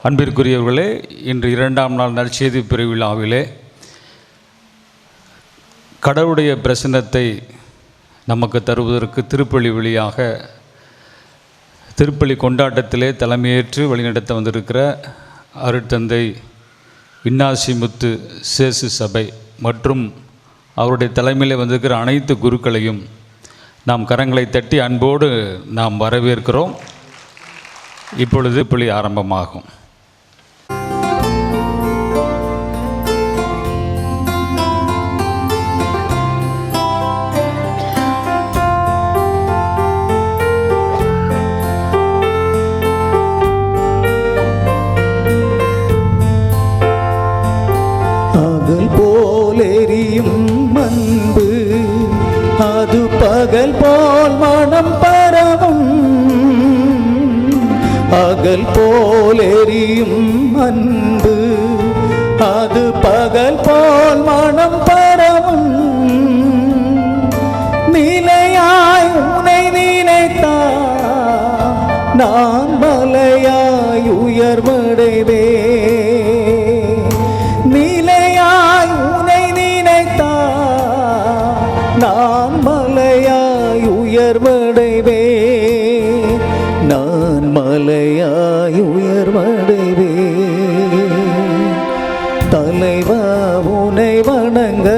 அன்பிற்குரியவர்களே, இன்று 2ஆம் நாள் நற்செய்தி பெருவிழாவிலே கடவுளுடைய பிரசன்னத்தை நமக்கு தருவதற்கு திருப்பலி வழியாக திருப்பலி கொண்டாட்டத்திலே தலைமையேற்று வழிநடத்த வந்திருக்கிற அருட்தந்தை இன்னாசிமுத்து சேசு சபை மற்றும் அவருடைய தலைமையில் வந்திருக்கிற அனைத்து குருக்களையும் நாம் கரங்களை தட்டி அன்போடு நாம் வரவேற்கிறோம். இப்பொழுது திருப்பலி ஆரம்பமாகும். அகல் போலெரியும் அன்பு அது பகல் போல் மனம் பரவும். அகல் போலெரியும் அன்பு அது பகல் போல் மனம் பரவும். நிலையாய் உனை நினைத்தால் நான் மலையாய் உயர்வடைவே. நான் மலையாய் உயர்வடைவே, நான் மலையாய் உயர்வடைவே. தலைவா உனை வணங்க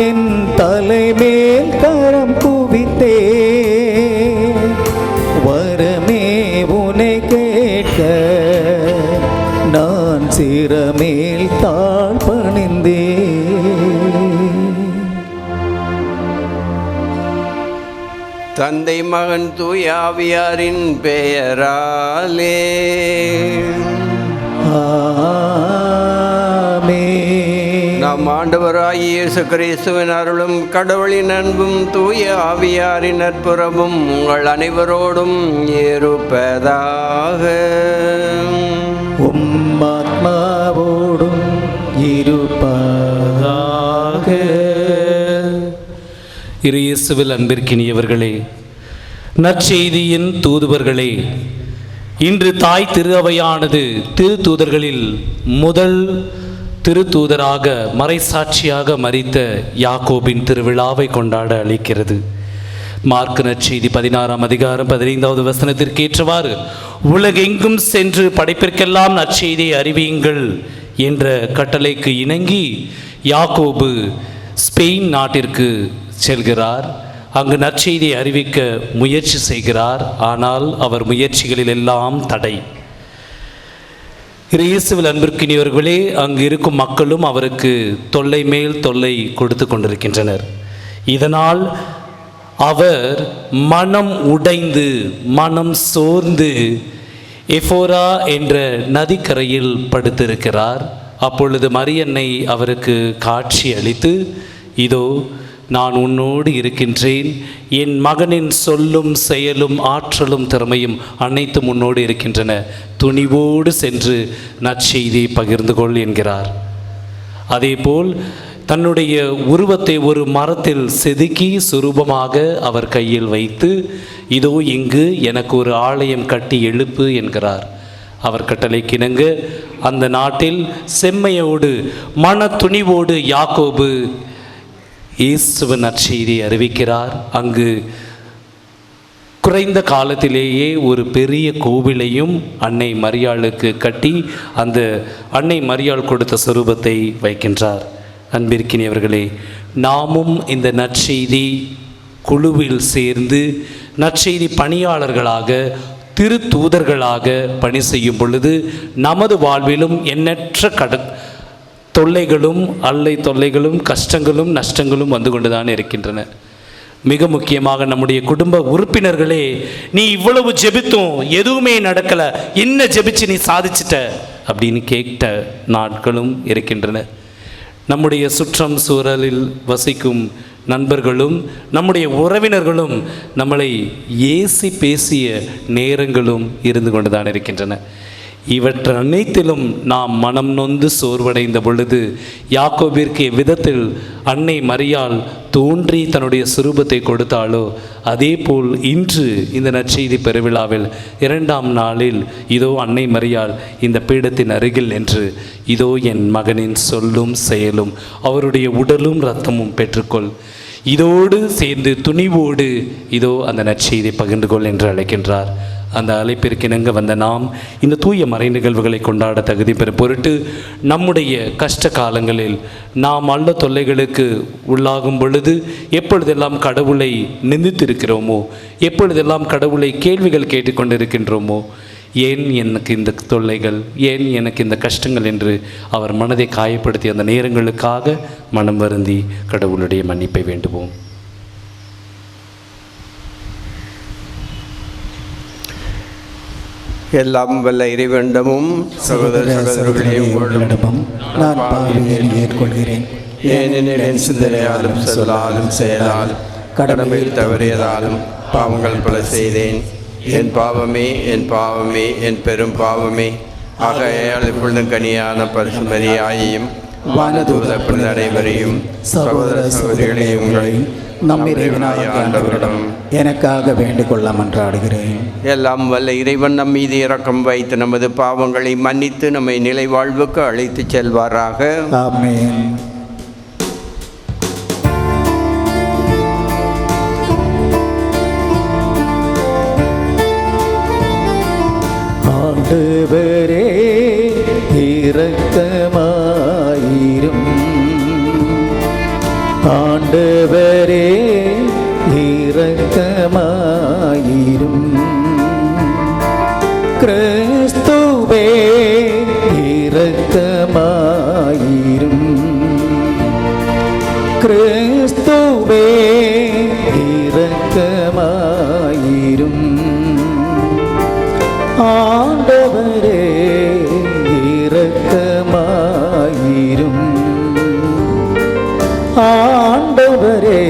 என் தலைமேல் கரம் குவித்தே. வரமே உனை கேட்க நான் சிரமேல் தாழ் பணிந்தே. தந்தை மகன் தூய ஆவியாரின் பெயராலே ஆமென். நம் ஆண்டவராகிய இயேசு கிறிஸ்துவின் அருளும் கடவுளின் அன்பும் தூய ஆவியாரின் நட்புறவும் உங்கள் அனைவரோடும் இருப்பதாக. ஆத்மாவோடும் இருப்பதாக. இயேசுவில் அன்பிற்கினியவர்களே, நற்செய்தியின் தூதுவர்களே, இன்று தாய் திரு அவையானது திருத்தூதர்களில் முதல் திருத்தூதராக மறைசாட்சியாக மரித்த யாக்கோபின் திருவிழாவை கொண்டாட அளிக்கிறது. மார்க்கு நற்செய்தி 16ஆம் அதிகாரம் 15வது வசனத்திற்கேற்றவாறு, உலகெங்கும் சென்று படைப்பிற்கெல்லாம் நற்செய்தியை அறிவியுங்கள் என்ற கட்டளைக்கு இணங்கி யாக்கோபு ஸ்பெயின் நாட்டிற்கு செல்கிறார். அங்கு நற்செய்தியை அறிவிக்க முயற்சி செய்கிறார். ஆனால் அவர் முயற்சிகளில் எல்லாம் தடை. இயேசுவில் அன்பிற்கினியவர்களே, அங்கு இருக்கும் மக்களும் அவருக்கு தொல்லை மேல் தொல்லை கொடுத்து கொண்டிருக்கின்றனர். இதனால் அவர் மனம் உடைந்து மனம் சோர்ந்து எஃபோரா என்ற நதிக்கரையில் படுத்திருக்கிறார். அப்பொழுது மரியன்னை அவருக்கு காட்சி அளித்து, இதோ நான் உன்னோடு இருக்கின்றேன், என் மகனின் சொல்லும் செயலும் ஆற்றலும் திறமையும் அனைத்தும் உன்னோடு இருக்கின்றன, துணிவோடு சென்று நற்செய்தியை பகிர்ந்து கொள் என்கிறார். அதேபோல் தன்னுடைய உருவத்தை ஒரு மரத்தில் செதுக்கி சுரூபமாக அவர் கையில் வைத்து, இதோ இங்கு எனக்கு ஒரு ஆலயம் கட்டி எழுப்பு என்கிறார். அவர் கட்டளைக்கிணங்க அந்த நாட்டில் செம்மையோடு மன துணிவோடு யாக்கோபு இயேசுவின் நற்செய்தியை அறிவிக்கிறார். அங்கு குறைந்த காலத்திலேயே ஒரு பெரிய கோவிலையும் அன்னை மரியாளுக்கு கட்டி அந்த அன்னை மரியாள் கொடுத்த சொரூபத்தை வைக்கின்றார். அன்பிற்கினியவர்களே, நாமும் இந்த நற்செய்தி குழுவில் சேர்ந்து நற்செய்தி பணியாளர்களாக திருத்தூதர்களாக பணி செய்யும் பொழுது நமது வாழ்விலும் எண்ணற்ற தொல்லைகளும் தொல்லைகளும் கஷ்டங்களும் நஷ்டங்களும் வந்து கொண்டுதான் இருக்கின்றன. மிக முக்கியமாக நம்முடைய குடும்ப உறுப்பினர்களே, நீ இவ்வளவு ஜெபித்தும் எதுவுமே நடக்கலை, என்ன ஜெபிச்சு நீ சாதிச்சிட்ட அப்படின்னு கேட்ட நாட்களும் இருக்கின்றன. நம்முடைய சுற்றம் சூழலில் வசிக்கும் நண்பர்களும் நம்முடைய உறவினர்களும் நம்மளை ஏசி பேசிய நேரங்களும் இருந்து கொண்டுதான் இருக்கின்றன. இவற்றை அனைத்திலும் நாம் மனம் நொந்து சோர்வடைந்த பொழுது யாக்கோபிற்கு எவ்விதத்தில் அன்னை மரியாள் தோன்றி தன்னுடைய சுரூபத்தை கொடுத்தாளோ அதே போல் இன்று இந்த நற்செய்தி பெருவிழாவில் 2ஆம் நாளில் இதோ அன்னை மரியாள் இந்த பீடத்தின் அருகில் என்று இதோ என் மகனின் சொல்லும் செயலும் அவருடைய உடலும் இரத்தமும் பெற்றுக்கொள், இதோடு சேர்ந்து துணிவோடு இதோ அந்த நற்செய்தி பகிர்ந்து கொள் என்று அழைக்கின்றார். அந்த அழைப்பிற்கு இணங்க வந்த நாம் இந்த தூய மறை நிகழ்வுகளை கொண்டாட தகுதி பெறும் பொருட்டு நம்முடைய கஷ்ட காலங்களில் நாம் அல்ல தொல்லைகளுக்கு உள்ளாகும் பொழுது எப்பொழுதெல்லாம் கடவுளை நிந்தித்திருக்கிறோமோ, எப்பொழுதெல்லாம் கடவுளை கேள்விகள் கேட்டுக்கொண்டிருக்கின்றோமோ, ஏன் எனக்கு இந்த தொல்லைகள், ஏன் எனக்கு இந்த கஷ்டங்கள் என்று அவர் மனதை காயப்படுத்திய அந்த நேரங்களுக்காக மனம் வருந்தி கடவுளுடைய மன்னிப்பை வேண்டுவோம். எல்லாம் வல்ல இறைவனிடமும் சகோதர சகோதரர்களையும் உங்களிடமும் நான் பாவியை ஏற்கொள்கிறேன். ஏனெனில் என் சிந்தனையாலும் சொல்லாலும் செயலாலும் கடமையில் தவறியதாலும் பாவங்கள் பல செய்தேன். என் பாவமே, என் பாவமே, என் பெரும் பாவமே. ஆகையால் இப்பொழுதும் கனியான பரிசுமரியாயையும் வானதூத புனித அனைவரையும் சகோதர சகோதரிகளையும் உங்களை நம் இறைவனாகிய ஆண்டவரிடம் எனக்காக வேண்டிக் கொள்ள மன்றாடுகிறேன். எல்லாம் வல்ல இறைவன் நம் மீது இரக்கம் வைத்து நமது பாவங்களை மன்னித்து நம்மை நிலை வாழ்வுக்கு அழைத்துச் செல்வாராக. ஆமென். ஆண்டவரே இரக்கமாயிரும், ஆண்டவரே இரக்கமாயிரும், கிறிஸ்துவே இரக்கமாயிரும், கிறிஸ்துவே இரக்கமாயிரும், ஆண்டவரே இரக்கமாயிரும், ஆண்டவரே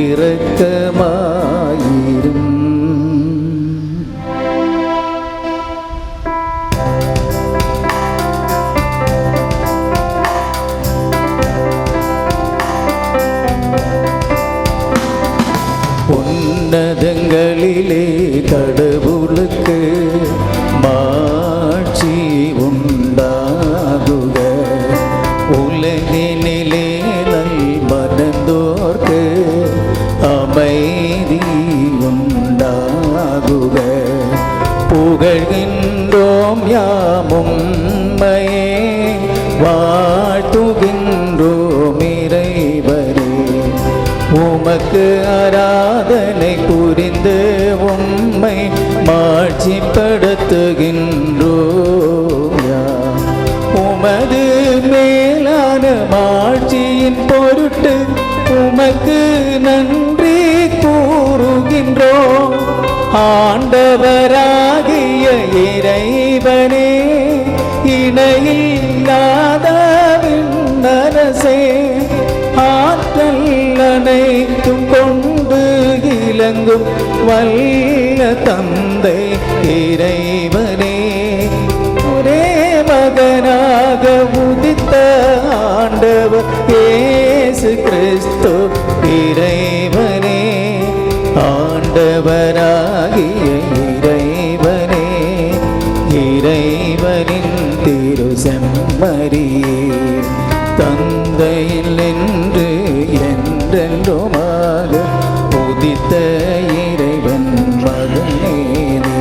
இரக்கமாயிரும். உன்னதங்களிலே கடவுளுக்கு மாட்சி உண்டாகுக, உலகினிலே நல் மனந்தோர்க்கு அமைதி உண்டாகுக. புகழ்கின்றோம் யாமும்மையே, வாழ்த்துகின்றோம் இறைவரே. உமக்கு ஆராதனை புரிந்து உம்மை மாட்சிப்படுத்துகின்றோம். உமது மேலான மாட்சியின் பொருட்டு உமக்கு நன்றி கூறுகின்றோம். ஆண்டவராகிய இறைவனே, இணையில்லாத விண்ணரசே, ஆற்றல் அனைத்தும் கொண்டு இலங்கும் வல்ல தந்தை இறைவனே, ஒரே மகனாக உதித்த ஆண்டவர் இயேசு கிறிஸ்து இறைவனே, ஆண்டவராகிய இறைவனே, இறைவனின் திரு செம்மறியே, தந்தையில் என்று என்றென்றுமாக உதித்த இறைவன் மகனே நீ,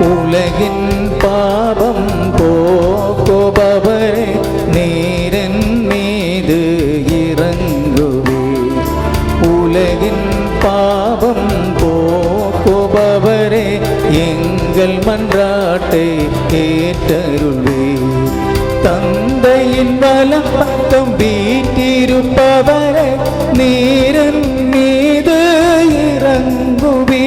உலகின் பாவம் போக்குபவரே, நீரின் மீது இறங்குவே. உலகின் பாவம் போக்குபவரே, எங்கள் மன்றாட்டை ஏற்றருள்வே. தந்தையின் வலம் பக்கம் வீட்டிருப்பவரே, நீரின் மீது இறங்குவே.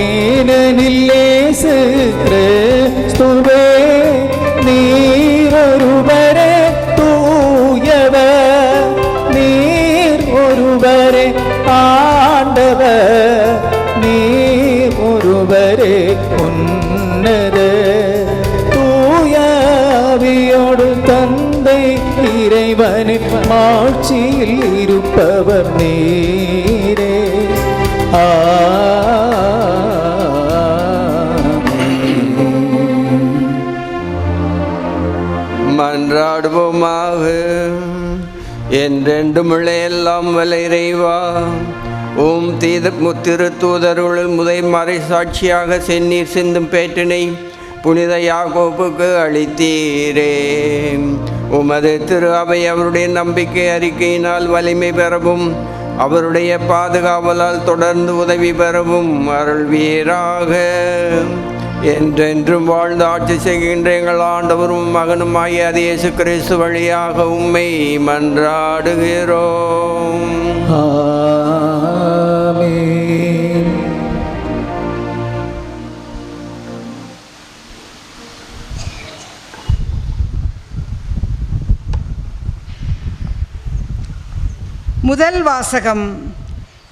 ஏனெனில் இயேசு கிறிஸ்துவே, நீர் ஒருவரே தூயவர், நீர் ஒருவரே ஆண்டவர், நீர் ஒருவரே உன்னத இறைவனின் ஆட்சியில் இருப்பவர் நீரே. மன்றாடுவோமாக. என்றென்றுமுள்ள எல்லாம் வல்ல இறைவா, திரு தூதருள் மறை சாட்சியாக செந்நீர் சிந்தும் பேற்றினை புனித யாக்கோபுக்கு அளித்தீரே. உமது திரு அவை அவருடைய நம்பிக்கை அறிக்கையினால் வலிமை பெறவும் அவருடைய பாதுகாவலால் தொடர்ந்து உதவி பெறவும் அருள்வீராக. என்றென்றும் வாழ்ந்து ஆட்சி செய்கின்ற எங்கள் ஆண்டவரும் மகனுமாகிய இயேசு கிறிஸ்து வழியாக உம்மை மன்றாடுகிறோம். ஆமென். முதல் வாசகம்.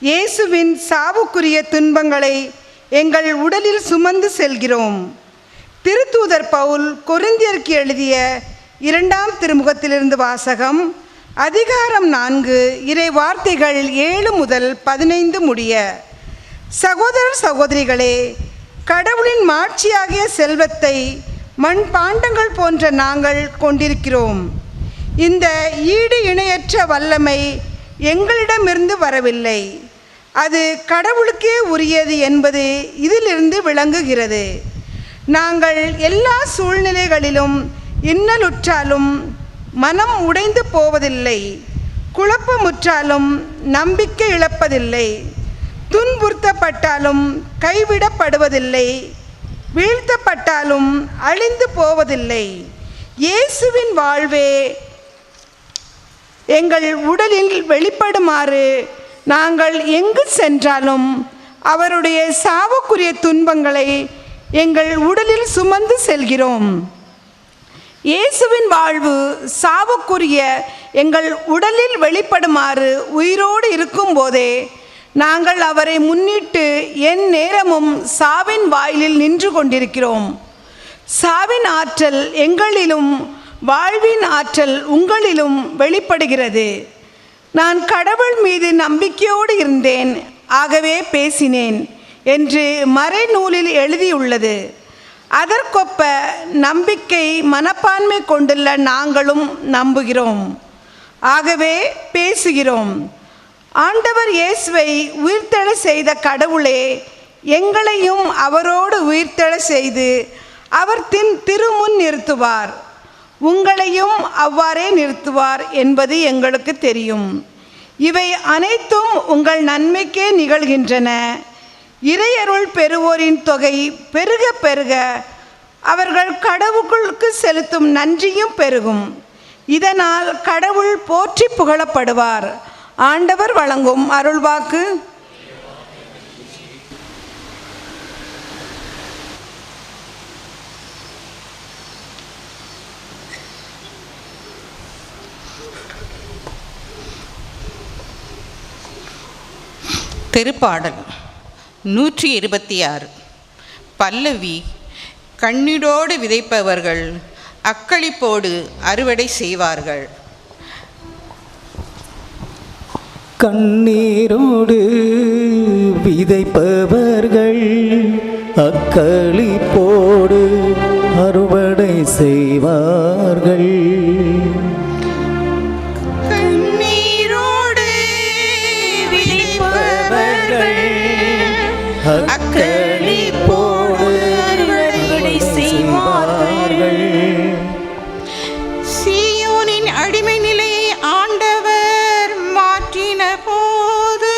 இயேசுவின் சாவுக்குரிய துன்பங்களை எங்கள் உடலில் சுமந்து செல்கிறோம். திருத்தூதர் பவுல் கொரிந்தியருக்கு எழுதிய 2ஆம் திருமுகத்திலிருந்து வாசகம். அதிகாரம் 4, இறை வார்த்தைகள் 7 முதல் 15 முடிய. சகோதரர் சகோதரிகளே, கடவுளின் மாட்சியாகிய செல்வத்தை மண்பாண்டங்கள் போன்ற நாங்கள் கொண்டிருக்கிறோம். இந்த ஈடு இணையற்ற வல்லமை எங்களிடமிருந்து வரவில்லை, அது கடவுளுக்கே உரியது என்பது இதிலிருந்து விளங்குகிறது. நாங்கள் எல்லா சூழ்நிலைகளிலும் இன்னலுற்றாலும் மனம் உடைந்து போவதில்லை, குழப்பமுற்றாலும் நம்பிக்கை இழப்பதில்லை, துன்புறுத்தப்பட்டாலும் கைவிடப்படுவதில்லை, வீழ்த்தப்பட்டாலும் அழிந்து போவதில்லை. இயேசுவின் வாழ்வே எங்கள் உடலில் வெளிப்படுமாறு நாங்கள் எங்கு சென்றாலும் அவருடைய சாவுக்குரிய துன்பங்களை எங்கள் உடலில் சுமந்து செல்கிறோம். இயேசுவின் வாழ்வு சாவுக்குரிய எங்கள் உடலில் வெளிப்படுமாறு உயிரோடு இருக்கும்போதே நாங்கள் அவரை முன்னிட்டு என் நேரமும் சாவின் வாயிலில் நின்று கொண்டிருக்கிறோம். சாவின் ஆற்றல் எங்களிலும் வாழ்வின் ஆற்றல் உங்களிலும் வெளிப்படுகிறது. நான் கடவுள் மீது நம்பிக்கையோடு இருந்தேன், ஆகவே பேசினேன் என்று மறைநூலில் எழுதியுள்ளது. அதற்கொப்ப நம்பிக்கை மனப்பான்மை கொண்டுள்ள நாங்களும் நம்புகிறோம், ஆகவே பேசுகிறோம். ஆண்டவர் இயேசுவை உயிர்த்தெழ செய்த கடவுளே எங்களையும் அவரோடு உயிர்த்தெழ செய்து அவர் திருமுன் நிறுத்துவார், உங்களையும் அவ்வாறே நிறுத்துவார் என்பது எங்களுக்கு தெரியும். இவை அனைத்தும் உங்கள் நன்மைக்கே நிகழ்கின்றன. இறையருள் பெறுவோரின் தொகை பெருக பெருக அவர்கள் கடவுளுக்கு செலுத்தும் நன்றியும் பெருகும். இதனால் கடவுள் போற்றி புகழப்படுவார். ஆண்டவர் வழங்கும் அருள்வாக்கு. திருப்பாடல் 126. பல்லவி. கண்ணீரோடு விதைப்பவர்கள் அக்களிப்போடு அறுவடை செய்வார்கள். கண்ணீரோடு விதைப்பவர்கள் அக்களிப்போடு அறுவடை செய்வார்கள். சீயோனின் அடிமை நிலையை ஆண்டவர் மாற்றின போது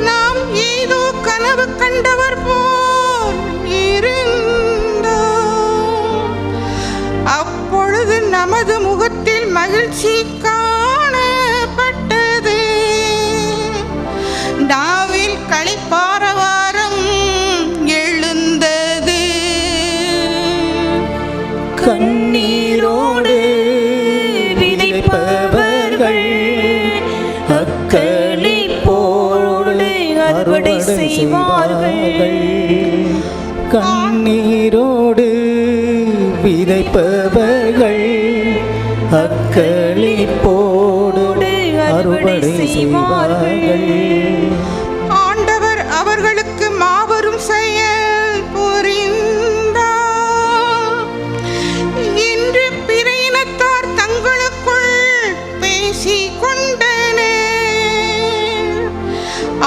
நாம் ஏதோ கனவு கண்டவர் போல் இருந்தோம். அப்பொழுது நமது முகத்தில் மகிழ்ச்சி காணப்பட்டது, நாவில் களிப்பாரவாரம் எழுந்தது. கண்ணீரோடு விதைப்பவர்கள் அக்களிப்போடு அறுவடை செய்வார்கள். கண்ணீரோடு விதைப்பவர்கள் அக்களிப்போடு அறுவடை செய்வார்கள். ஆண்டவர் அவர்களுக்கு மாபெரும் செயல் புரிந்தார் என்று பிற இனத்தார் தங்களுக்குள் பேசிக் கொண்டனர்.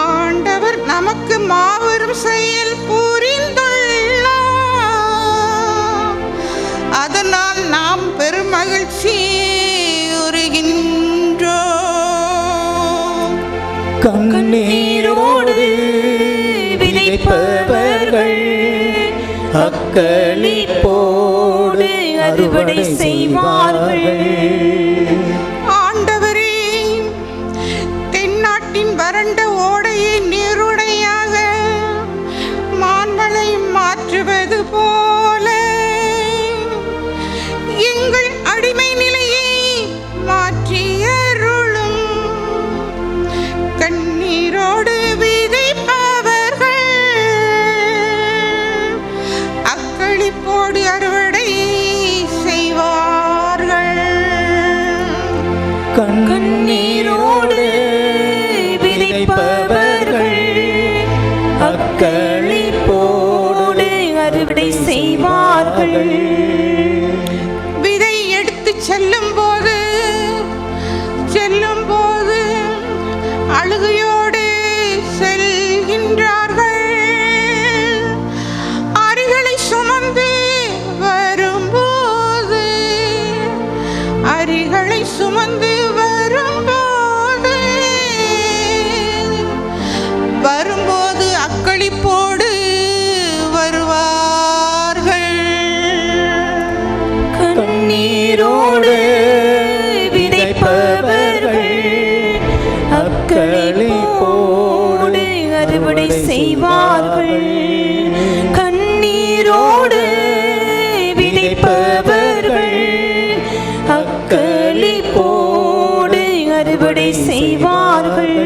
ஆண்டவர் நமக்கு மாபெரும் செயல் புரிந்துள்ளார். அதனால் நாம் பெருமகிழ்ச்சி உறுகின்றோம். கண்ணீரோடு விதைப்பவர்கள் அக்களிப்போடு அறுவடை செய்வார்கள். ஆண்டவரே, தென்னாட்டின் வறண்ட ஓடையை நீருடையாக மான்மலை மாற்றுவது போல எங்கள் அடிமை நிலையை மாற்றியருளும். கண்ணீரோடு விதைப்பவர்கள் அக்களிப்போடு அறுவடை செய்வார்கள். கண்ணீரோடு விதைப்பவர்கள் அக்களிப்போடு அறுவடை செய்வார்கள். விதை எடுத்து செல்லும் போது அழுகையோடு செல்கின்றார்கள். அரிகளை சுமந்து வரும்போது அக்களிப்போடு வருவார்கள். கண்ணீரோடு விதைப்பவர்கள் அக்களிப்போடு அறுவடை செய்வார்கள். கண்ணீரோடு விதைப்பவர்கள் அக்களிப்போடு அறுவடை செய்வார்கள்.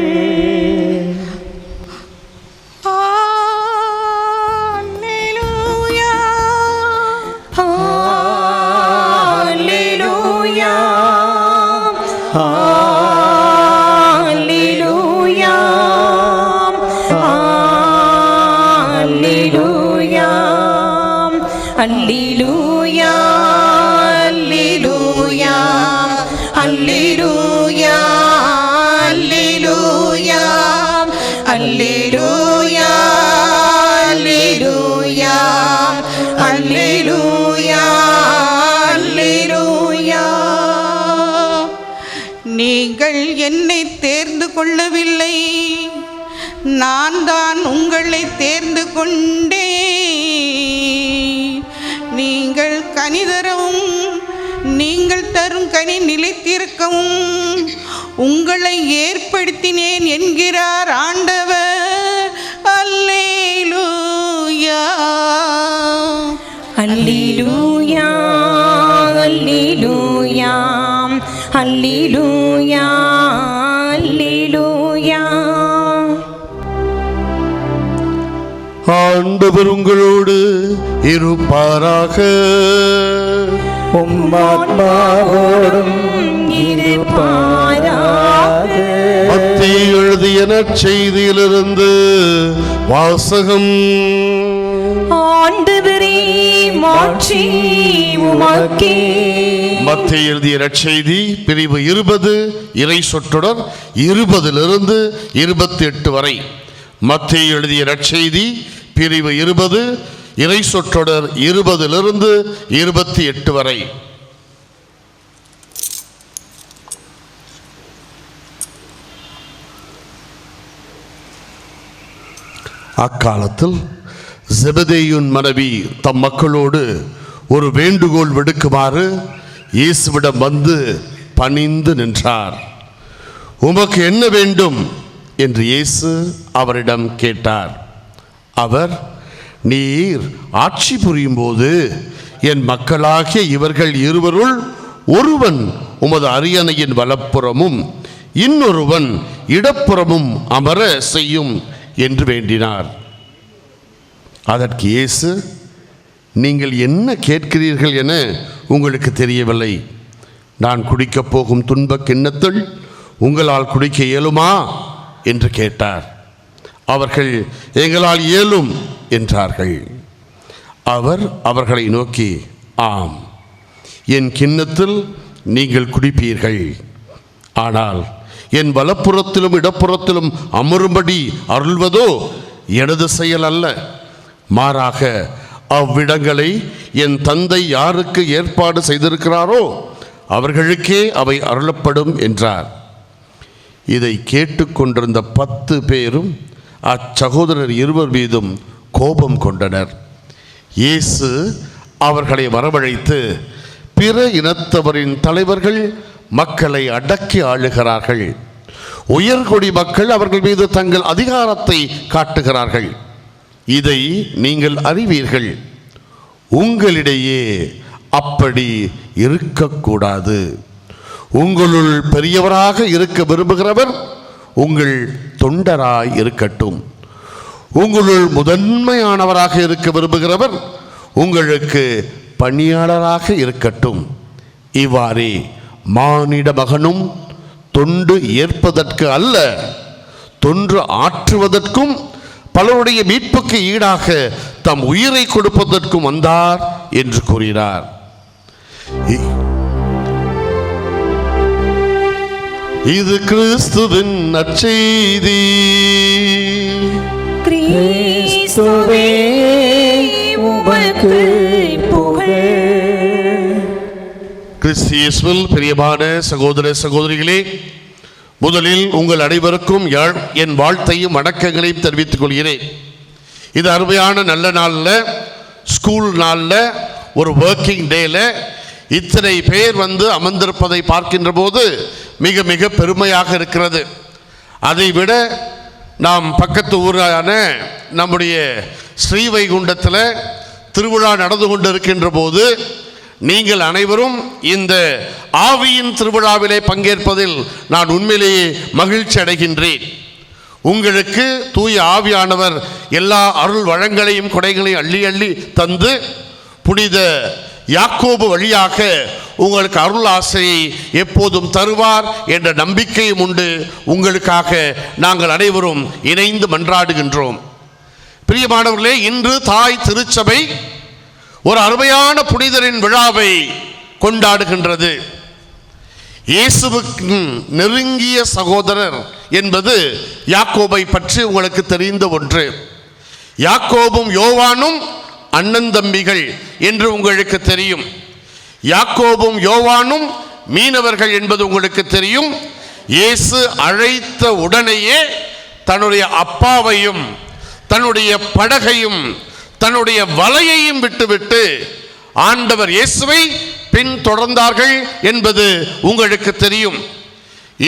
Alleluia, alleluia, alleluia, alleluia, alleluia, alleluia, alleluia, alleluia. நீங்கள் என்னை தேர்ந்து கொள்ளவில்லை, நான் தான் உங்களை தேர்ந்து கொண்டேன். நீங்கள் கனி தரவும் நீங்கள் தரும் கனி நிலைத்திருக்கவும் உங்களை ஏற்படுத்தினேன் என்கிறார் ஆண்டவர். அல்லேலூயா, அல்லேலூயா, அல்லேலூயா, அல்லேலூயா, அல்லேலூயா. ஆண்டவர் உங்களோடு இருப்பாராக. உம்மாத்மாவோடும் இருப்பாராக. மத்தேயு எழுதிய நற்செய்தியிலிருந்து வாசகம். ஆண்டவரே, மாட்சி உமக்கே. மத்தேயு எழுதிய நற்செய்தி பிரிவு 20 இறை சொற்றொடர் 20 28 வரை. மத்தேயு எழுதிய நற்செய்தி பிரிவு 20 இறை சொற்றொடர் 20 28 வரை. அக்காலத்தில் செபதேயுன் மனைவி தம் மக்களோடு ஒரு வேண்டுகோள் விடுக்குமாறு இயேசுவிடம் வந்து பணிந்து நின்றார். உமக்கு என்ன வேண்டும் என்று இயேசு அவரிடம் கேட்டார். அவர், நீர் ஆட்சி புரியும் போது என் மக்களாகிய இவர்கள் இருவருள் ஒருவன் உமது அரியணையின் வலப்புறமும் இன்னொருவன் இடப்புறமும் அமர செய்யும் என்று வேண்டினார். அதற்கு இயேசு, நீங்கள் என்ன கேட்கிறீர்கள் என உங்களுக்கு தெரியவில்லை. நான் குடிக்கப் போகும் துன்பக் கிண்ணத்தில் உங்களால் குடிக்க இயலுமா என்று கேட்டார். அவர்கள் எங்களால் இயலும் என்றார்கள். அவர் அவர்களை நோக்கி, ஆம், என் கிண்ணத்தில் நீங்கள் குடிப்பீர்கள். ஆனால் என் வலப்புறத்திலும் இடப்புறத்திலும் அமரும்படி அருள்வதோ எனது செயல் அல்ல. மாறாக அவ்விடங்களை என் தந்தை யாருக்கு ஏற்பாடு செய்திருக்கிறாரோ அவர்களுக்கே அவை அருளப்படும் என்றார். இதை கேட்டுக்கொண்டிருந்த 10 பேரும் அச்சகோதரர் 2 மீதும் கோபம் கொண்டனர். இயேசு அவர்களை வரவழைத்து, பிற இனத்தவரின் தலைவர்கள் மக்களை அடக்கி ஆளுகிறார்கள். உயர்குடி மக்கள் அவர்கள் மீது தங்கள் அதிகாரத்தை காட்டுகிறார்கள். இதை நீங்கள் அறிவீர்கள். உங்களிடையே அப்படி இருக்கக்கூடாது. உங்களுள் பெரியவராக இருக்க விரும்புகிறவர் உங்கள் தொண்டராய் இருக்கட்டும். உங்களுள் முதன்மையானவராக இருக்க விரும்புகிறவர் உங்களுக்கு பணியாளராக இருக்கட்டும். இவ்வாறே மானிட மகனும் தொண்டு ஏற்பதற்கு அல்ல, தொன்று ஆற்றுவதற்கும் பலருடைய மீட்புக்கு ஈடாக தம் உயிரை கொடுப்பதற்கும் வந்தார் என்று கூறினார். இது கிறிஸ்துவின் நற்செய்தி. கிறிஸ்துவே உமக்கு புகழ். கிறிஸ்து இயேசுவில் பிரியமான சகோதர சகோதரிகளே, முதலில் உங்கள் அனைவருக்கும் என் வாழ்த்தையும் வணக்கங்களையும் தெரிவித்துக் கொள்கிறேன். இது அருமையான நல்ல நாளில், ஸ்கூல் நாளில், ஒரு ஒர்க்கிங் டேல இத்தனை பேர் அமர்ந்திருப்பதை பார்க்கின்ற போது மிக மிக பெருமையாக இருக்கிறது. அதைவிட நாம் பக்கத்து ஊரான நம்முடைய ஸ்ரீவைகுண்டத்தில் திருவிழா நடந்து கொண்டு இருக்கின்ற போது நீங்கள் அனைவரும் இந்த ஆவியின் திருவிழாவிலே பங்கேற்பதில் நான் உண்மையிலேயே மகிழ்ச்சி அடைகின்றேன். உங்களுக்கு தூய ஆவியானவர் எல்லா அருள் வளங்களையும் கொடைகளையும் அள்ளி அள்ளி தந்து புனித யாக்கோபு வழியாக உங்களுக்கு அருள் ஆசையை எப்போதும் தருவார் என்ற நம்பிக்கையும் உண்டு. உங்களுக்காக நாங்கள் அனைவரும் இணைந்து மன்றாடுகின்றோம். பிரியமானவர்களே, இன்று தாய் திருச்சபை ஒரு அருமையான புனிதரின் விழாவை கொண்டாடுகின்றது. இயேசுவுக்கு நெருங்கிய சகோதரர் என்பது யாக்கோபை பற்றி உங்களுக்கு தெரிந்த ஒன்று. யாக்கோபும் யோவானும் அண்ணன் தம்பிகள் என்று உங்களுக்கு தெரியும். யாக்கோபும் யோவானும் மீனவர்கள் என்பது உங்களுக்கு தெரியும். இயேசு அழைத்த உடனேயே தன்னுடைய அப்பாவையும் தன்னுடைய படகையும் தன்னுடைய வலையையும் விட்டுவிட்டு ஆண்டவர் இயேசுவை பின் தொடர்ந்தார்கள் என்பது உங்களுக்கு தெரியும்.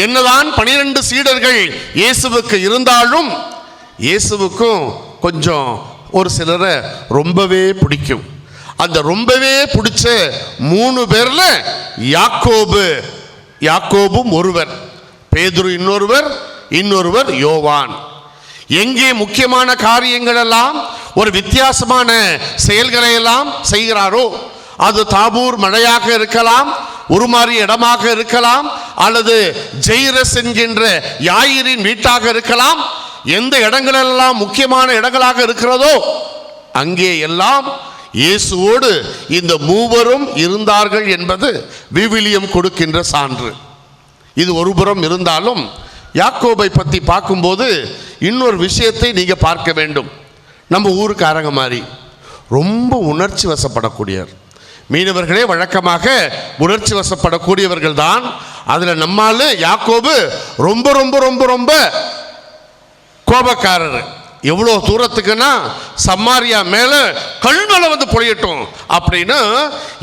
என்னதான் 12 சீடர்கள் இயேசுவுக்கு இருந்தாலும் இயேசுவுக்கும் கொஞ்சம் ஒரு சிலரை ரொம்பவே பிடிக்கும். அந்த ரொம்பவே பிடிச்ச 3 பேர்ல யாக்கோபும் ஒருவர், பேதுரு இன்னொருவர் யோவான். எங்கே முக்கியமான காரியங்கள் எல்லாம் ஒரு வித்தியாசமான செயல்களை எல்லாம் செய்கிறாரோ, அது தாபூர் மலையாக இருக்கலாம், உருமாறிய இடமாக இருக்கலாம், அல்லது ஜெயிரஸ் என்கின்ற யாயிரின் வீட்டாக இருக்கலாம். எந்த இடங்களெல்லாம் முக்கியமான இடங்களாக இருக்கிறதோ அங்கே எல்லாம் இயேசுவோடு இந்த 3 இருந்தார்கள் என்பது விவிலியம் கொடுக்கின்ற சான்று. இது ஒருபுறம் இருந்தாலும் யாக்கோபை பற்றி பார்க்கும்போது இன்னொரு விஷயத்தை நீங்க பார்க்க வேண்டும். நம்ம ஊருக்காரங்க மாதிரி ரொம்ப உணர்ச்சி வசப்படக்கூடியவர். மீனவர்களே வழக்கமாக உணர்ச்சி வசப்படக்கூடியவர்கள் தான். அதில் நம்மால் யாக்கோபு ரொம்ப ரொம்ப ரொம்ப ரொம்ப கோபக்காரர். எவ்வளோ தூரத்துக்குன்னா சமாரியா மேலே கல்மலை பொழியட்டும் அப்படின்னு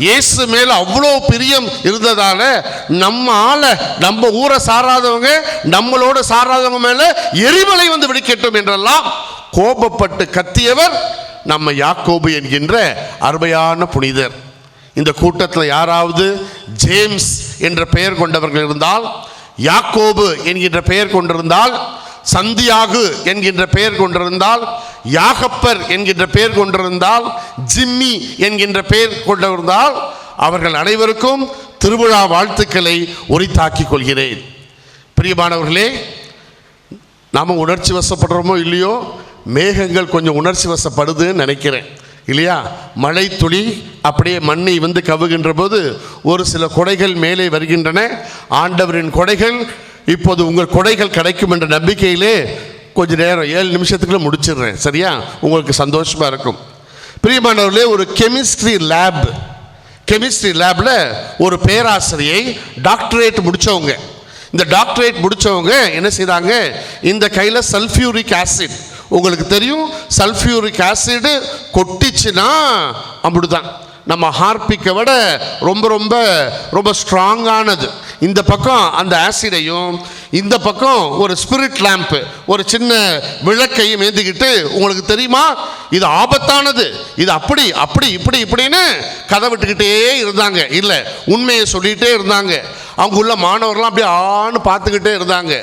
இயேசு மேலே அவ்வளோ பிரியம் இருந்ததால நம்ம ஊரை சாராதவங்க நம்மளோட சாராதவங்க மேலே எரிமலை வெடிக்கட்டும் என்றெல்லாம் கோபப்பட்டு கத்தியவர் நம்ம யாக்கோபு என்கின்ற அருமையான புனிதர். இந்த கூட்டத்தில் யாராவது ஜேம்ஸ் என்ற பெயர் கொண்டவர்கள் இருந்தால், யாக்கோபு என்கின்ற பெயர் கொண்டிருந்தால், சந்தியாகு என்கின்ற பெயர் கொண்டிருந்தால், யாகப்பர் என்கின்ற பெயர் கொண்டிருந்தால், ஜிம்மி என்கின்ற பெயர் கொண்டிருந்தால், அவர்கள் அனைவருக்கும் திருவிழா வாழ்த்துக்களை உரித்தாக்கிக் கொள்கிறேன். பிரியமானவர்களே, நாம் உணர்ச்சி வசப்படுறோமோ இல்லையோ, மேகங்கள் கொஞ்சம் உணர்ச்சி வசப்படுதுன்னு நினைக்கிறேன் இல்லையா? மழை துளி அப்படியே மண்ணை கவுகின்ற போது ஒரு சில கொடைகள் மேலே வருகின்றன. ஆண்டவரின் கொடைகள் இப்போது உங்கள் கொடைகள் கிடைக்கும் என்ற நம்பிக்கையிலே கொஞ்ச நேரம் 7 நிமிஷத்துக்குள்ள முடிச்சிடுறேன். சரியா? உங்களுக்கு சந்தோஷமாக இருக்கும். பிரியமானவர்களே, ஒரு கெமிஸ்ட்ரி லேபில் ஒரு பேராசிரியை டாக்டரேட் முடித்தவங்க. இந்த டாக்டரேட் முடித்தவங்க என்ன செய்தாங்க, இந்த கையில் சல்ஃபியூரிக் ஆசிட், உங்களுக்கு தெரியும் சல்ஃபியூரிக் ஆசிட் கொட்டிச்சுன்னா அப்படிதான், நம்ம ஹார்பிக்கை விட ரொம்ப ரொம்ப ரொம்ப ஸ்ட்ராங்கானது. இந்த பக்கம் அந்த ஆசிடையும் இந்த பக்கம் ஒரு ஸ்பிரிட் லேம்ப்பு, ஒரு சின்ன விளக்கையும் ஏந்திக்கிட்டு, உங்களுக்கு தெரியுமா இது ஆபத்தானது, இது அப்படி அப்படி இப்படி இப்படின்னு கதை விட்டுக்கிட்டே இருந்தாங்க. இல்லை, உண்மையை சொல்லிகிட்டே இருந்தாங்க. அவங்க உள்ள மாணவர்கள்லாம் அப்படியே ஆன்னு பார்த்துக்கிட்டே இருந்தாங்க.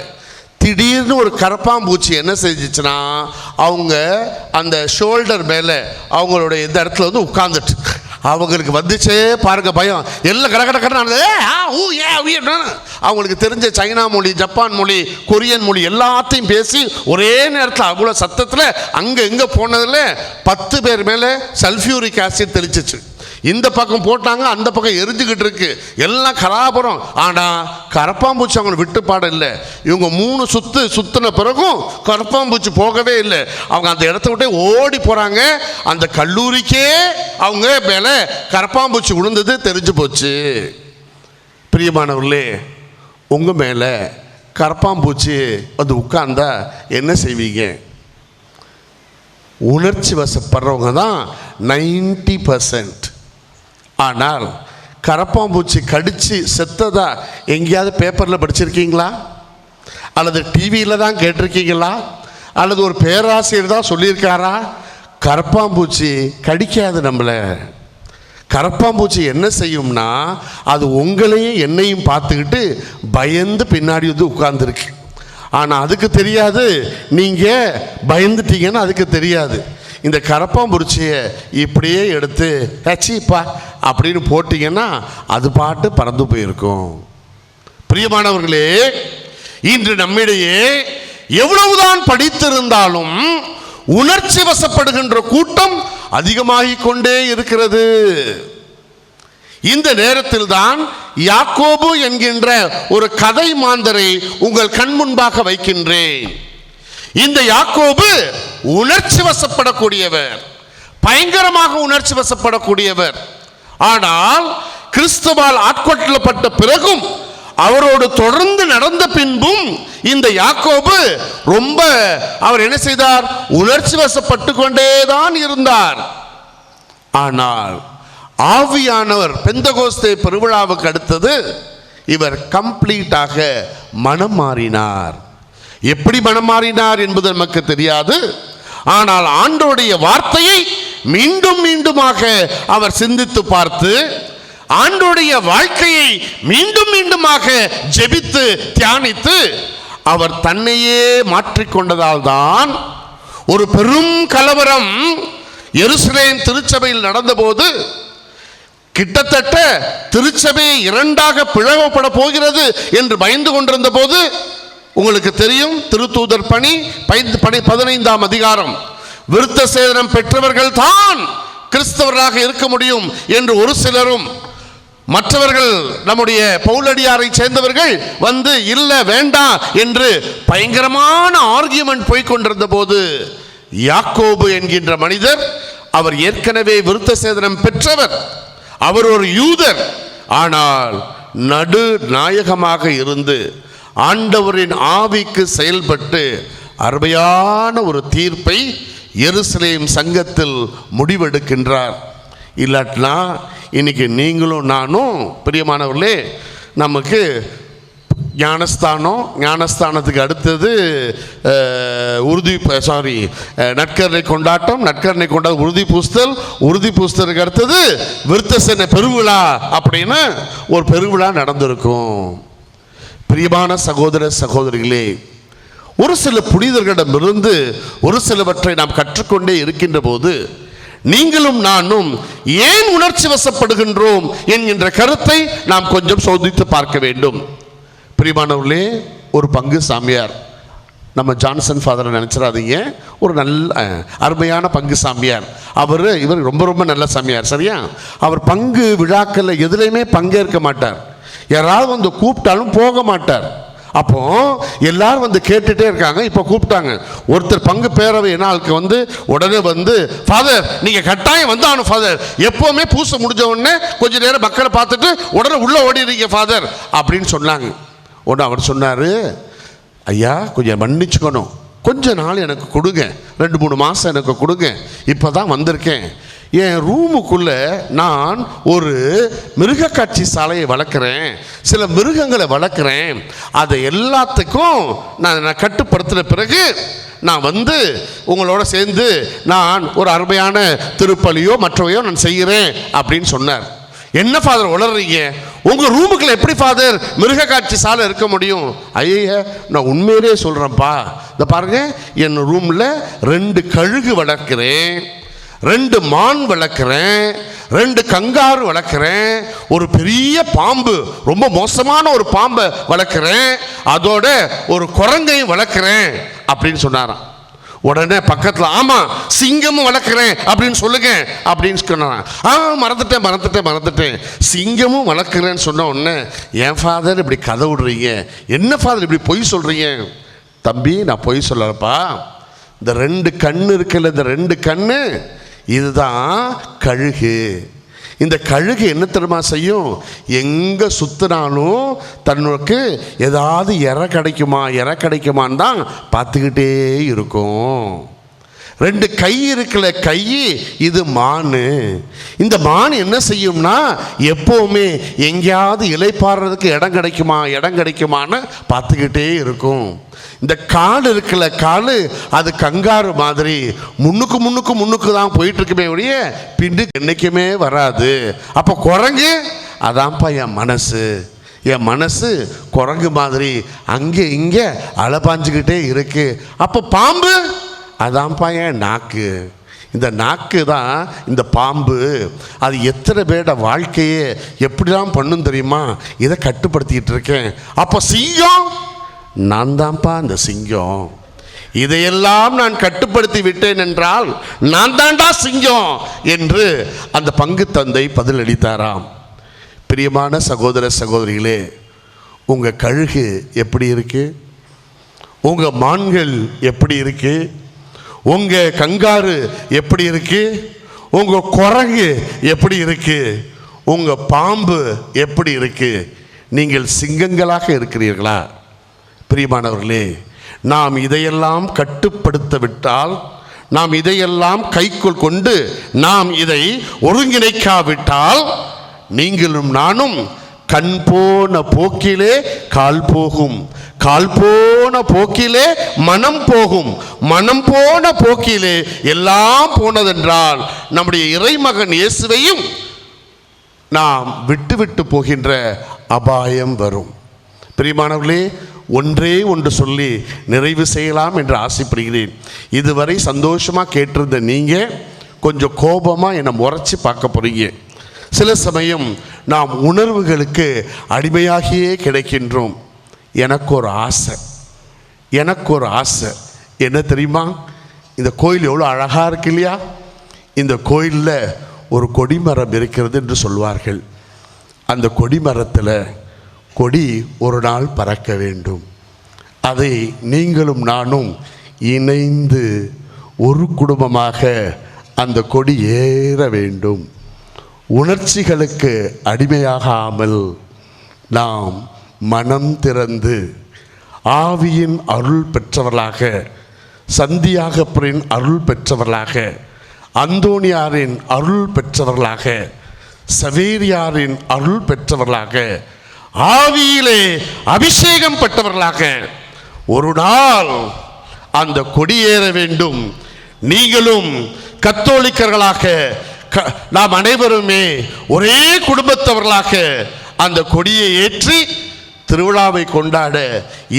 திடீர்னு ஒரு கரப்பாம்பூச்சி என்ன செஞ்சிச்சுன்னா, அவங்க அந்த ஷோல்டர் மேலே அவங்களுடைய இந்த இடத்துல உட்கார்ந்துட்டு, அவங்களுக்கு வந்துச்சே பாருங்க பயம். எல்லாம் கடற்கடன்னு அவங்களுக்கு தெரிஞ்ச சைனா மொழி, ஜப்பான் மொழி, கொரியன் மொழி எல்லாத்தையும் பேசி ஒரே நேரத்தில் அவ்வளோ சத்தத்தில் அங்கே இங்கே போனதில் 10 பேர் மேலே சல்ஃபியூரிக் ஆசிட் தெளிச்சிச்சு. இந்த பக்கம் போட்டாங்க, அந்த பக்கம் எரிஞ்சுக்கிட்டு இருக்கு, எல்லாம் கராபுரம். ஆனால் கரப்பாம்பூச்சி அவங்களை விட்டு பாட இல்லை. இவங்க 3 சுத்தின பிறகும் கரப்பாம்பூச்சி போகவே இல்லை. அவங்க அந்த இடத்த விட்டே ஓடி போகிறாங்க. அந்த கல்லூரிக்கே அவங்க மேலே கரப்பாம்பூச்சி விழுந்தது தெரிஞ்சு போச்சு. பிரியமானவர்களே, உங்கள் மேலே கரப்பாம்பூச்சி உட்கார்ந்தா என்ன செய்வீங்க? உணர்ச்சி வசப்படுறவங்க தான் 90%. ஆனால் கரப்பாம்பூச்சி கடித்து செத்ததா எங்கேயாவது பேப்பரில் படிச்சிருக்கீங்களா? அல்லது டிவியில் தான் கேட்டிருக்கீங்களா? அல்லது ஒரு பேராசிரியர் தான் சொல்லியிருக்காரா? கரப்பாம்பூச்சி கடிக்காது நம்மளை. கரப்பாம்பூச்சி என்ன செய்யும்னா, அது உங்களையும் என்னையும் பார்த்துக்கிட்டு பயந்து பின்னாடி உட்கார்ந்துருக்கு. ஆனால் அதுக்கு தெரியாது நீங்கள் பயந்துட்டீங்கன்னு அதுக்கு தெரியாது. இந்த கரப்பாம்பூச்சியை இப்படியே எடுத்து ஹச்சிப்பா அப்படின்னு போட்டிங்கன்னா அது பாட்டு பறந்து போயிருக்கும். பிரியமானவர்களே, இன்று நம்மிடையே எவ்வளவுதான் படித்திருந்தாலும் உணர்ச்சி வசப்படுகின்ற கூட்டம் அதிகமாகிக் கொண்டே இருக்கிறது. இந்த நேரத்தில் தான் யாக்கோபு என்கின்ற ஒரு கதை மாந்தரை உங்கள் கண் முன்பாக வைக்கின்றேன். இந்த யாக்கோபு உணர்ச்சி வசப்படக்கூடியவர், பயங்கரமாக உணர்ச்சி வசப்படக்கூடியவர். ஆனால் கிறிஸ்துவால் ஆட்கொள்ளப்பட்ட பிறகும் அவரோடு தொடர்ந்து நடந்த பின்பும் இந்த யாக்கோபு ரொம்ப அவர் என்ன செய்தார், உணர்ச்சி வசப்பட்டு கொண்டேதான் இருந்தார். ஆனால் ஆவியானவர் பெந்தகோஸ்தே பெருவிழாவுக்கு அடுத்தது இவர் கம்ப்ளீட்டாக மனம் மாறினார். எப்படி மனம் மாறினார் என்பது நமக்கு தெரியாது. ஆனால் ஆண்டவருடைய வார்த்தையை மீண்டும் மீண்டுமாக அவர் சிந்தித்து பார்த்து, ஆண்டவருடைய வாழ்க்கையை மீண்டும் மீண்டுமாக ஜெபித்து தியானித்து அவர் தன்னையே மாற்றிக்கொண்டதால் தான் ஒரு பெரும் கலவரம் எருசலேம் திருச்சபையில் நடந்தபோது, கிட்டத்தட்ட திருச்சபை 2ஆக பிளவுபட போகிறது என்று பயந்து கொண்டிருந்த போது, உங்களுக்கு தெரியும் திருத்தூதர் பணி 15ஆம் அதிகாரம், விருத்த சேதனம் பெற்றவர்கள் தான் கிறிஸ்தவர்களாக இருக்க முடியும் என்று ஒரு சிலரும், மற்றவர்கள் நம்முடைய பவுலடியாரை சேர்ந்தவர்கள் இல்லை வேண்டாம் என்று பயங்கரமான ஆர்கியுமெண்ட் போய்கொண்டிருந்த போது, யாக்கோபு என்கின்ற மனிதர், அவர் ஏற்கனவே விருத்த சேதனம் பெற்றவர், அவர் ஒரு யூதர். ஆனால் நடு நாயகமாக இருந்து ஆண்டவரின் ஆவிக்கு செயல்பட்டு அருமையான ஒரு தீர்ப்பை எருசலேம் சங்கத்தில் முடிவெடுக்கின்றார். இல்லாட்டினா இன்னைக்கு நீங்களும் நானும் பிரியமானவர்களே, நமக்கு ஞானஸ்தானத்துக்கு அடுத்தது நற்கருணை கொண்டாட்டம், நற்கருணை கொண்டாட்டம் உறுதி பூஸ்தலுக்கு அடுத்தது விருத்தசேதன பெருவிழா அப்படின்னு ஒரு பெருவிழா நடந்திருக்கும். பிரியமான சகோதர சகோதரிகளே, ஒரு சில புனிதர்களிடமிருந்து ஒரு சிலவற்றை நாம் கற்றுக்கொண்டே இருக்கின்ற போது நீங்களும் நானும் ஏன் உணர்ச்சி வசப்படுகின்றோம் என்கின்ற கருத்தை நாம் கொஞ்சம் சோதித்து பார்க்க வேண்டும். பிரியமானவர்களே, ஒரு பங்கு சாமியார், நம்ம ஜான்சன் ஃபாதரை நினச்சிடாதீங்க, ஒரு நல்ல அருமையான பங்கு சாமியார். இவர் ரொம்ப ரொம்ப நல்ல சாமியார், சரியா? அவர் பங்கு விழாக்களில் எதுலேயுமே பங்கேற்க மாட்டார். யாராவது வந்து கூப்பிட்டாலும் போக மாட்டார். அப்போ எல்லாரும் வந்து கேட்டுட்டே இருக்காங்க. இப்போ கூப்பிட்டாங்க, ஒருத்தர் பங்கு பேரவை நாளுக்கு வந்து உடனே வந்து, ஃபாதர் நீங்கள் கட்டாயம் வந்து ஆகணும் ஃபாதர், எப்போவுமே பூசை முடிஞ்ச உடனே கொஞ்ச நேரம் மக்களை பார்த்துட்டு உடனே உள்ளே ஓடிடுறீங்க ஃபாதர் அப்படின்னு சொன்னாங்க. உடனே அவர் சொன்னார், ஐயா கொஞ்சம் மன்னிச்சுக்கணும், கொஞ்ச நாள் எனக்கு கொடுங்க, 2-3 மாதம் எனக்கு கொடுங்க, இப்போ தான் வந்திருக்கேன். என் ரூமுக்குள்ளே நான் ஒரு மிருக காட்சி சாலையை வளர்க்குறேன், சில மிருகங்களை வளர்க்குறேன், அதை எல்லாத்துக்கும் நான் கட்டுப்படுத்தின பிறகு நான் வந்து உங்களோட சேர்ந்து நான் ஒரு அருமையான திருப்பலியோ மற்றவையோ நான் செய்கிறேன் அப்படின்னு சொன்னார். என்ன ஃபாதர் உளறீங்க? உங்கள் ரூமுக்குள்ள எப்படி ஃபாதர் மிருக காட்சி சாலை இருக்க முடியும்? ஐயா நான் உண்மையிலே சொல்கிறேன்ப்பா, இந்த பாருங்க, என் ரூமில் 2 கழுகு வளர்க்குறேன், 2 மான் வளர்க்குறேன், 2 கங்காரு வளர்க்குறேன், ஒரு பெரிய பாம்பு, ரொம்ப மோசமான ஒரு பாம்பை வளர்க்குறேன், அதோட ஒரு குரங்கையும் வளர்க்குறேன் அப்படின்னு சொன்னாராம். உடனே பக்கத்தில், ஆமாம் சிங்கமும் வளர்க்குறேன் அப்படின்னு சொல்லுங்க அப்படின்னு சொன்னான். மறந்துட்டேன், சிங்கமும் வளர்க்குறேன்னு சொன்ன உடனே, ஏன் ஃபாதர் இப்படி கதை விடுறீங்க, என்ன ஃபாதர் இப்படி பொய் சொல்கிறீங்க? தம்பி நான் பொய் சொல்லப்பா, இந்த 2 கண்ணு இருக்குல்ல, இந்த 2 கண்ணு இதுதான் கழுகு. இந்த கழுகு என்ன தெரியுமா செய்யும்? எங்கே சுற்றினாலும் தன்னுக்கு ஏதாவது இறை கிடைக்குமான்னு தான் பார்த்துக்கிட்டே இருக்கும். 2 கை இருக்குல்ல, கை இது மான். இந்த மான் என்ன செய்யும்னா எப்போவுமே எங்கேயாவது இலைப்பாடுறதுக்கு இடம் கிடைக்குமான்னு பார்த்துக்கிட்டே இருக்கும். இந்த கால் இருக்குல்ல, கால் அது கங்காரு மாதிரி முன்னுக்கு தான் போயிட்டு இருக்குமே ஒழிய பின்னுக்கு என்னைக்குமே வராது. அப்போ குரங்கு அதான்ப்பா என் மனசு குரங்கு மாதிரி அங்கே இங்கே அலப்பாஞ்சுக்கிட்டே இருக்கு. அப்போ பாம்பு அதான்ப்பா என் நாக்கு. இந்த நாக்கு தான் இந்த பாம்பு. அது எத்தனை பேரோட வாழ்க்கையே எப்படிலாம் பண்ணும் தெரியுமா? இதை கட்டுப்படுத்திக்கிட்டு இருக்கேன். அப்போ சிங்கம் நான் தான்ப்பா அந்த சிங்கம். இதையெல்லாம் நான் கட்டுப்படுத்தி விட்டேன் என்றால் நான் தான்டா சிங்கம் என்று அந்த பங்கு தந்தை பதிலளித்தாராம். பிரியமான சகோதர சகோதரிகளே, உங்கள் கழுகு எப்படி இருக்கு? உங்கள் மான்கள் எப்படி இருக்கு? உங்கள் கங்காரு எப்படி இருக்கு? உங்கள் குரங்கு எப்படி இருக்கு? உங்கள் பாம்பு எப்படி இருக்கு? நீங்கள் சிங்கங்களாக இருக்கிறீர்களா? பிரியமானவர்களே, நாம் இதையெல்லாம் கட்டுப்படுத்த விட்டால், நாம் இதையெல்லாம் கைக்குள் கொண்டு நாம் இதை ஒருங்கிணைக்காவிட்டால், நீங்களும் நானும் கண் போன போக்கிலே கால் போகும், கால் போன போக்கிலே மனம் போகும், மனம் போன போக்கிலே எல்லாம் போனதென்றால் நம்முடைய இறைமகன் இயேசுவையும் நாம் விட்டு போகின்ற அபாயம் வரும். பிரியமானவர்களே, ஒன்றே ஒன்று சொல்லி நிறைவு செய்யலாம் என்று ஆசைப்படுகிறேன். இதுவரை சந்தோஷமாக கேட்டிருந்த நீங்கள் கொஞ்சம் கோபமாக என்னை முறைச்சி பார்க்க போகிறீங்க. சில சமயம் நாம் உணர்வுகளுக்கு அடிமையாகியே கிடைக்கின்றோம். எனக்கு ஒரு ஆசை என்ன தெரியுமா? இந்த கோயில் எவ்வளோ அழகாக இருக்கு இல்லையா? இந்த கோயிலில் ஒரு கொடிமரம் இருக்கிறது என்று சொல்வார்கள். அந்த கொடிமரத்தில் கொடி ஒரு நாள் பறக்க வேண்டும். அதை நீங்களும் நானும் இணைந்து ஒரு குடும்பமாக அந்த கொடி ஏற வேண்டும். உணர்ச்சிகளுக்கு அடிமையாகாமல் நாம் மனம் திறந்து ஆவியின் அருள் பெற்றவர்களாக, சந்தியாகப்பரின் அருள் பெற்றவர்களாக, அந்தோனியாரின் அருள் பெற்றவர்களாக, சவேரியாரின் அருள் பெற்றவர்களாக, ஆவியிலே அபிஷேகம் பெற்றவர்களாக ஒரு நாள் அந்த கொடியேற வேண்டும். நீங்களும் கத்தோலிக்கர்களாக நாம் அனைவருமே ஒரே குடும்பத்தவர்களாக அந்த கொடியை ஏற்றி திருவிழாவை கொண்டாட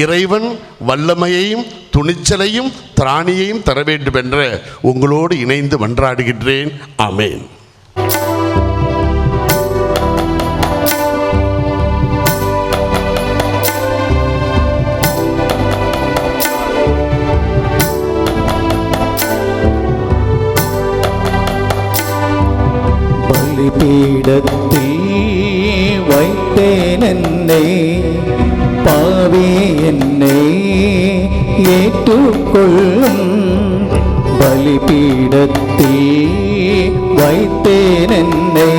இறைவன் வல்லமையையும் துணிச்சலையும் திராணியையும் தர வேண்டும் என்ற உங்களோடு இணைந்து மன்றாடுகின்றேன். ஆமேன். பலிபீடத்தில் வைத்தேன் என்னை, பாவி என்னை ஏற்றுக்கொள்ளும். பலிபீடத்தில் வைத்தேன் என்னை,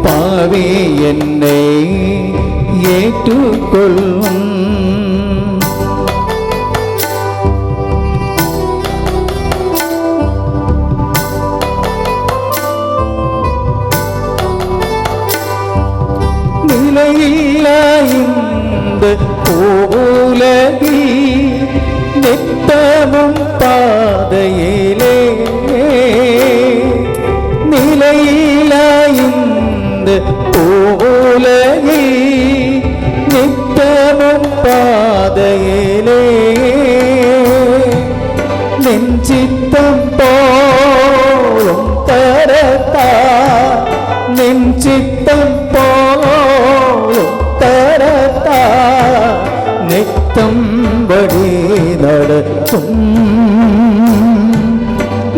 பாவி என்னை ஏற்றுக்கொள்ளும். நிலையில்லா இந்த உலகில் நித்தமும் பாதையிலே, நிலையில்லா இந்த உலகில் நித்தமும் பாதையிலே, நெஞ்சித்தம் போலும் தரத்தா, நெஞ்சித்தம் போலும் தரத்தா, நித்தம் வழி நடத்தும்,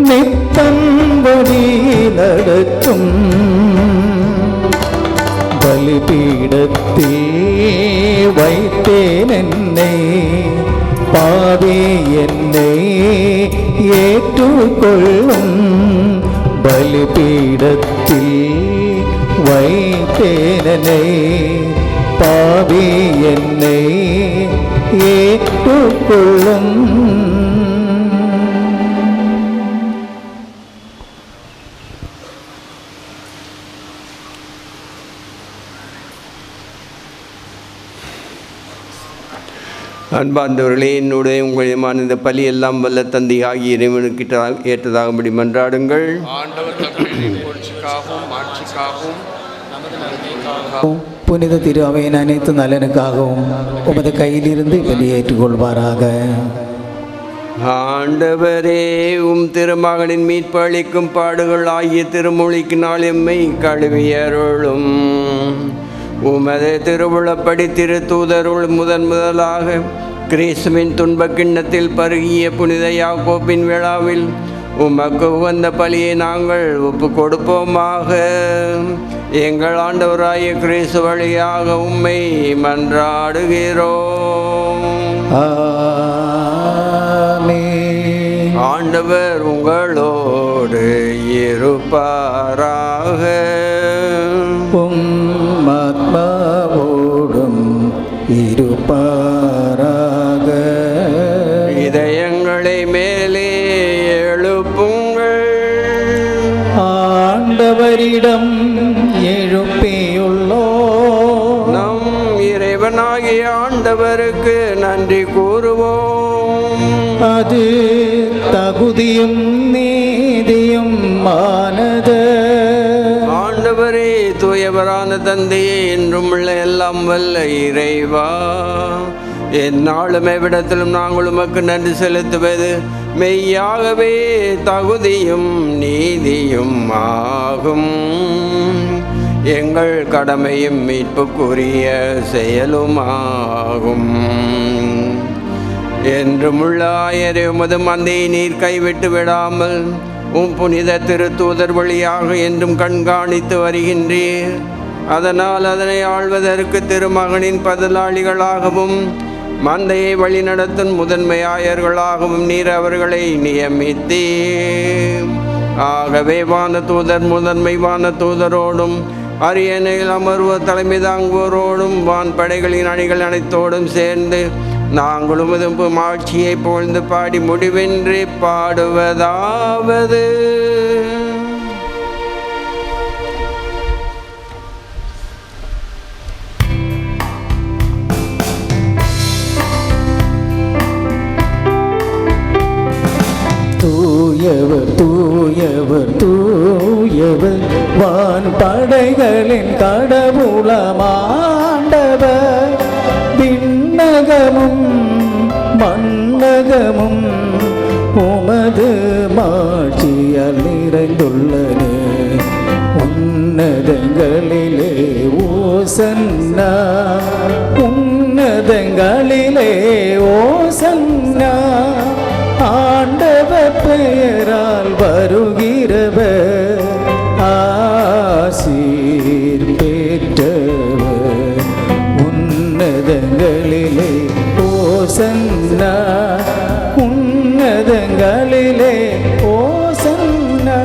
நித்தம் வழி நடத்தும். பலிபீடத்தில் வைத்தேன் என்னை, பாவி என்னை ஏற்றுக்கொள்ளும். பலிபீடத்தில் வைத்தேன் என்னை, பாவி என்னை ஏற்றுக்கொள்ளும். அன்பார்ந்தவர்களே, என்னுடைய உங்களுமான இந்த பலி எல்லாம் வல்ல தந்தை ஆகிய இறைவனுக்கு ஏற்றதாகும்படி மன்றாடுங்கள். புனித திரு அவையின் அனைத்து நலனுக்காகவும் உமது கையிலிருந்து வெளியேற்றுக்கொள்வாராக. ஆண்டவரே, திருமகனின் மீட்பு அளிக்கும் பாடுகள் ஆகிய திருமொழிக்கினால் எம்மை கழுவியருளும். உமது திருவுளப்படி திருத்தூதருள் முதலாக கிறிஸ்துவின் துன்பக் கிண்ணத்தில் பருகிய புனித யாக்கோபின் விழாவில் உமக்கு உகந்த பலியை நாங்கள் ஒப்பு கொடுப்போமாக. எங்கள் ஆண்டவராகிய கிறிஸ்து வழியாக உம்மை மன்றாடுகிறோம். ஆண்டவர் உங்களோடு இருப்பாராக. ஆத்மாவோடும் இருப்பாராக. இதயங்களை மேலே எழுப்புங்கள். ஆண்டவரிடம் எழுப்பியுள்ளோ. நம் இறைவனாகிய ஆண்டவருக்கு நன்றி கூறுவோம். அது தகுதியும் நீதியும் ஆனது. ஆண்டவரே, தூயவரான தந்தையே, என்றும் உள்ள எல்லாம் வல்ல இறைவா, எந்நாளும் எவ்விடத்திலும் நாங்கள் உமக்கு நன்றி செலுத்துவது மெய்யாகவே தகுதியும் நீதியும் ஆகும். எங்கள் கடமையும் மீட்புக்குரிய செயலுமாகும். என்றும் உள்ள ஆயரே, உமது மந்தையை நீர் கைவிட்டு விடாமல் புனித திருத்தூதர் வழியாக என்றும் கண்காணித்து வருகின்றீர். அதனால் அதனை ஆள்வதற்கு திருமகனின் பதிலாளிகளாகவும் மந்தையை வழிநடத்தும் முதன்மையாயர்களாகவும் நீர் அவர்களை நியமித்தீர். ஆகவே வானதூதர் முதன்மை வானதூதரோடும் அரியணையில் அமர்வ தலைமை தாங்குவோரோடும் வான்படைகளின் அணிகள் அனைத்தோடும் சேர்ந்து நாங்களும் ஆட்சியை புகழ்ந்து பாடி முடிவின்றி பாடுவதாவது. தூயவர் தூயவர் தூயவர் வான்படைகளின் கடவுளமாண்டவர். விண்ணகமும் மண்ணகமும் உமது மாட்சியால் நிறைந்துள்ளது. உன்னதங்களிலே ஓசன்னா, உன்னதங்களிலே ஓசன்னா. ஆண்டவர் பெயரால் வருகிறவர் ஆசீர் பெற்றவர். உன்னதங்களிலே ஓசன்னா, உன்னதங்களிலே ஓசன்னா.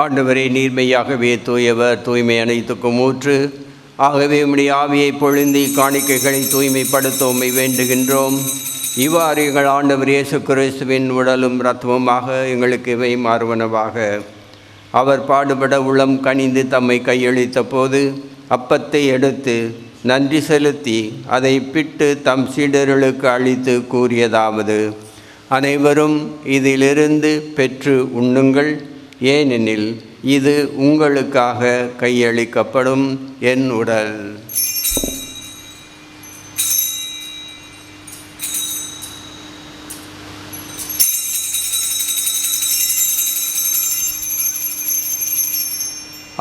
ஆண்டவரே, நீர்மையாகவே தூயவர், தூய்மை அனைத்துக்கும் ஊற்று. ஆகவே உம்முடைய ஆவியை பொழிந்து காணிக்கைகளை தூய்மைப்படுத்த உம்மை வேண்டுகின்றோம். இவ்வாறு எங்கள் ஆண்டவர் இயேசு கிறிஸ்துவின் உடலும் இரத்தமுமாக எங்களுக்கு இவை மாறுவனவாக. அவர் பாடுபட உளம் கனிந்து தம்மை கையளித்த போது அப்பத்தை எடுத்து நன்றி செலுத்தி அதை பிட்டு தம் சீடர்களுக்கு அளித்து கூறியதாவது: அனைவரும் இதிலிருந்து பெற்று உண்ணுங்கள், ஏனெனில் இது உங்களுக்காக கையளிக்கப்படும் என் உடல்.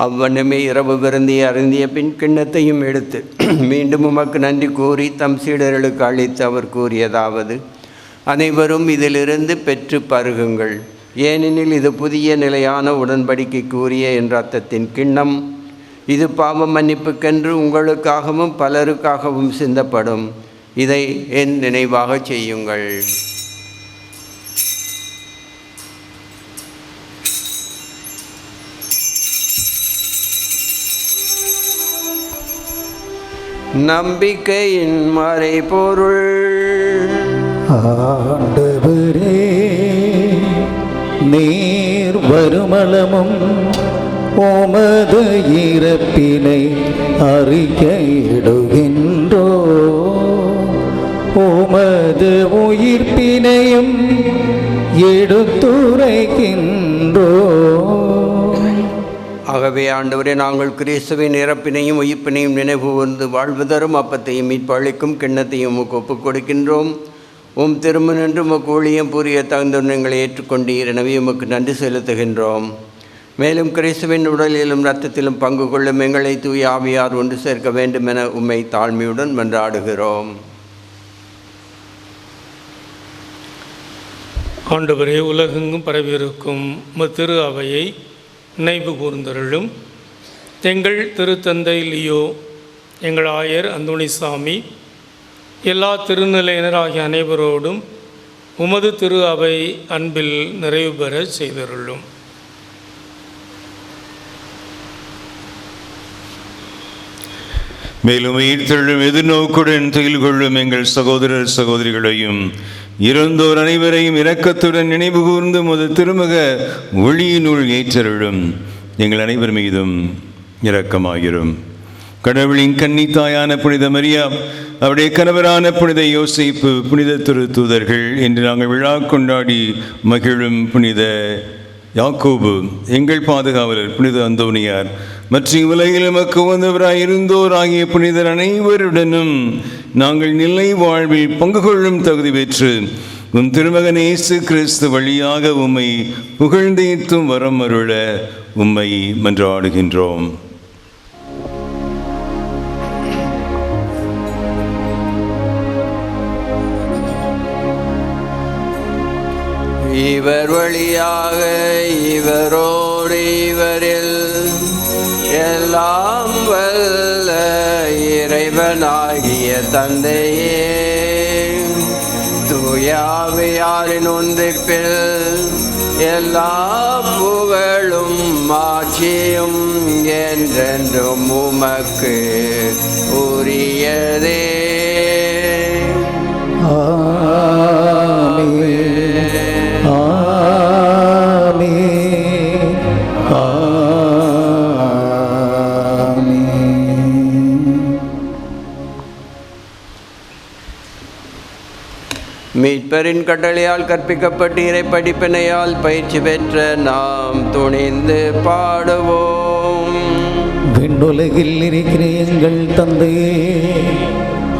அவ்வண்ணமே இரவு விருந்தி அருந்திய பின் கிண்ணத்தையும் எடுத்து மீண்டும் உமக்கு நன்றி கூறி தம் சீடர்களுக்கு அளித்து அவர் கூறியதாவது: அனைவரும் இதிலிருந்து பெற்று பருகுங்கள், ஏனெனில் இது புதிய நிலையான உடன்படிக்கைக்குரிய என் இரத்தத்தின் கிண்ணம். இது பாவ மன்னிப்புக்கென்று உங்களுக்காகவும் பலருக்காகவும் சிந்தப்படும். இதை என் நினைவாக செய்யுங்கள். நம்பிக்கையின் மறைபொருள். ஆண்டவரே, நீர் வருமளமும் உமது இறப்பினை அறிக்கையிடுகின்றோ, உமது உயிர்ப்பினையும் எடுத்துரைக்கின்றோ. ஆகவே ஆண்டவரே, நாங்கள் கிறிஸ்துவின் இறப்பினையும் உயிர்ப்பினையும் நினைவு கூர்ந்து வாழ்வு தரும் அப்பத்தையும் மீட்பு அளிக்கும் கிண்ணத்தையும் உமக்கு ஒப்புக் கொடுக்கின்றோம். உம் திரும்ப நின்று உமக்கு ஊழியம் புரிய தகுந்த எங்களை ஏற்றுக்கொண்டீர். எனவே உமக்கு நன்றி செலுத்துகின்றோம். மேலும் கிறிஸ்துவின் உடலிலும் இரத்தத்திலும் பங்கு கொள்ளும் எங்களை தூய ஆவியார் ஒன்று சேர்க்க வேண்டும் என உம்மை தாழ்மையுடன் மன்றாடுகிறோம். ஆண்டவரே, உலகெங்கும் பரவியிருக்கும் திரு அவையை நினைவு கூர்ந்தருளும். எங்கள் திருத்தந்தை லியோ, எங்கள் ஆயர் அந்தோணிசாமி, எல்லா திருநிலையினராகிய அனைவரோடும் உமது திரு அவை அன்பில் நிறைவு பெற செய்தருளும். மேலும் உயிர்த்தெழும் எதிர்நோக்குடன் துயில் கொள்ளும் எங்கள் சகோதரர் சகோதரிகளையும் இறந்தோர் அனைவரையும் இரக்கத்துடன் நினைவு கூர்ந்து முது திருமுக ஒளியினுள் ஏற்றருளும். எங்கள் அனைவர் மீதும் இரக்கமாயிரும். கடவுளின் கன்னித்தாயான புனித மரியா, அவருடைய கணவரான புனித யோசேப்பு, புனித திரு தூதர்கள் என்று நாங்கள் விழா கொண்டாடி மகிழும் புனித யாக்கோபு, எங்கள் பாதுகாவலர் புனித அந்தோனியார் மற்றும் உலகில் எமக்கு வந்தவராய் இருந்தோர் ஆகிய புனிதர் அனைவருடனும் நாங்கள் நிலை வாழ்வில் பங்கு கொள்ளும் தகுதி பெற்று உம் திருமகன் இயேசு கிறிஸ்து வழியாக உம்மை புகழ்ந்தேத்தும் வரம் அருள உம்மை மன்றாடுகின்றோம். இவர் வழியாக இவரோடு இவரில் எல்லாம் வல்ல இறைவனாகிய தந்தையே, தூயாவியாரின் ஒன்றிப்பில் எல்லா புகழும் மாட்சியும் என்றென்றும் உமக்கு உரியதே. மீட்பர் இவரின் கட்டளையால் கற்பிக்கப்பட்டு இறை படிப்பினையால் பயிற்சி பெற்ற நாம் துணிந்து பாடுவோம். விண்ணுலகில் இருக்கிற எங்கள் தந்தையே,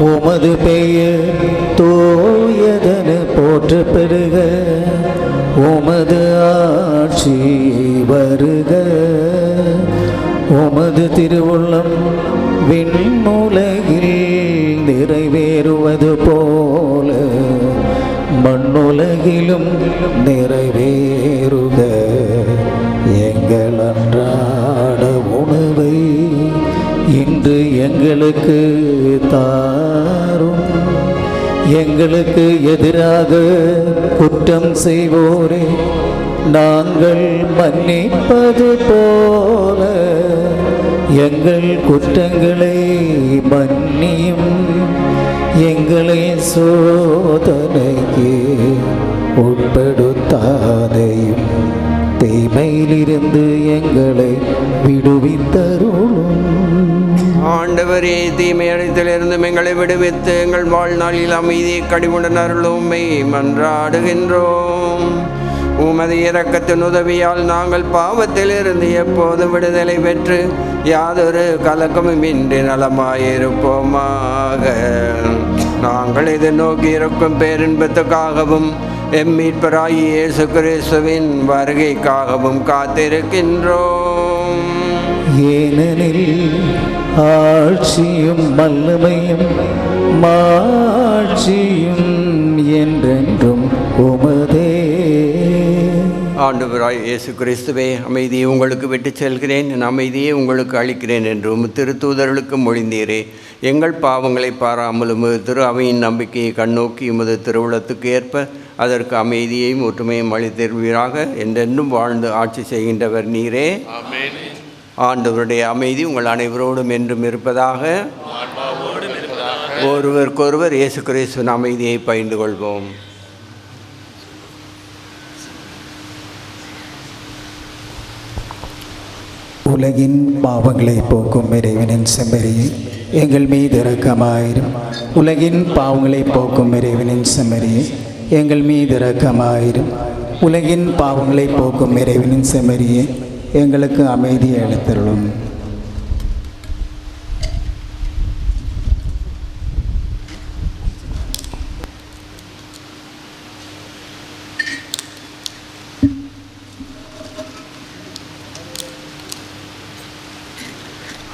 உமது பெயர் தூயதென போற்ற பெறுக. உமது ஆட்சி வருக. உமது திருவுள்ளம் விண்ணுலகில் நிறைவேறுவது போல மண்ணுலகிலும் நிறைவேறுக. எங்கள் அன்றாட உணவை இன்று எங்களுக்கு தாரும். எங்களுக்கு எதிராக குற்றம் செய்வோரே நாங்கள் மன்னிப்பது போல எங்கள் குற்றங்களை மன்னியும். எங்களை சோதனைக்கு உட்படுத்தாதையும் தீமையிலிருந்து எங்களை விடுவித்தருளும். ஆண்டவரே, தீமை அனைத்திலிருந்து எங்களை விடுவித்து எங்கள் வாழ்நாளில் அமைதியை கடிவுடன் அருளுமை மன்றாடுகின்றோம். உமது இரக்கத்தின் உதவியால் நாங்கள் பாவத்திலிருந்து எப்போது விடுதலை பெற்று யாதொரு கலக்கமுமின்றி நலமாயிருப்போமாக. நாங்கள் இதை நோக்கி இருக்கும் பேரின்பத்துக்காகவும் எம் மீட்பராகிய இயேசு கிறிஸ்துவின் வருகைக்காகவும் காத்திருக்கின்றோம். ஏனெனில் ஆட்சியும் வல்லமையும் மாட்சியும் என்றென்றும் உமதே. ஆண்டவராய் இயேசு கிறிஸ்துவே, அமைதியை உங்களுக்கு விட்டு செல்கிறேன், என் அமைதியை உங்களுக்கு அளிக்கிறேன் என்று உம் திருத்தூதர்களுக்கு மொழிந்தீரே. எங்கள் பாவங்களை பாராமல் உமது திரு அவையின் நம்பிக்கையை கண்ணோக்கி உமது திருவுளத்துக்கு ஏற்ப அதற்கு அமைதியையும் ஒற்றுமையும் அளித்தருவீராக. என்றென்றும் வாழ்ந்து ஆட்சி செய்கின்றவர் நீரே. ஆண்டவருடைய அமைதி உங்கள் அனைவரோடும் என்றும் இருப்பதாக. ஒருவருக்கொருவர் இயேசு கிறிஸ்துவின் அமைதியை பகிர்ந்து கொள்வோம். உலகின் பாவங்களை போக்கும் இறைவனின் செம்மறியே, எங்கள் மீது இரக்கமாயிரும். உலகின் பாவங்களை போக்கும் இறைவனின் செம்மறியே, எங்கள் மீது இரக்கமாயிரும். உலகின் பாவங்களை போக்கும் இறைவனின் செம்மறியே, எங்களுக்கு அமைதியை அளித்தருளும்.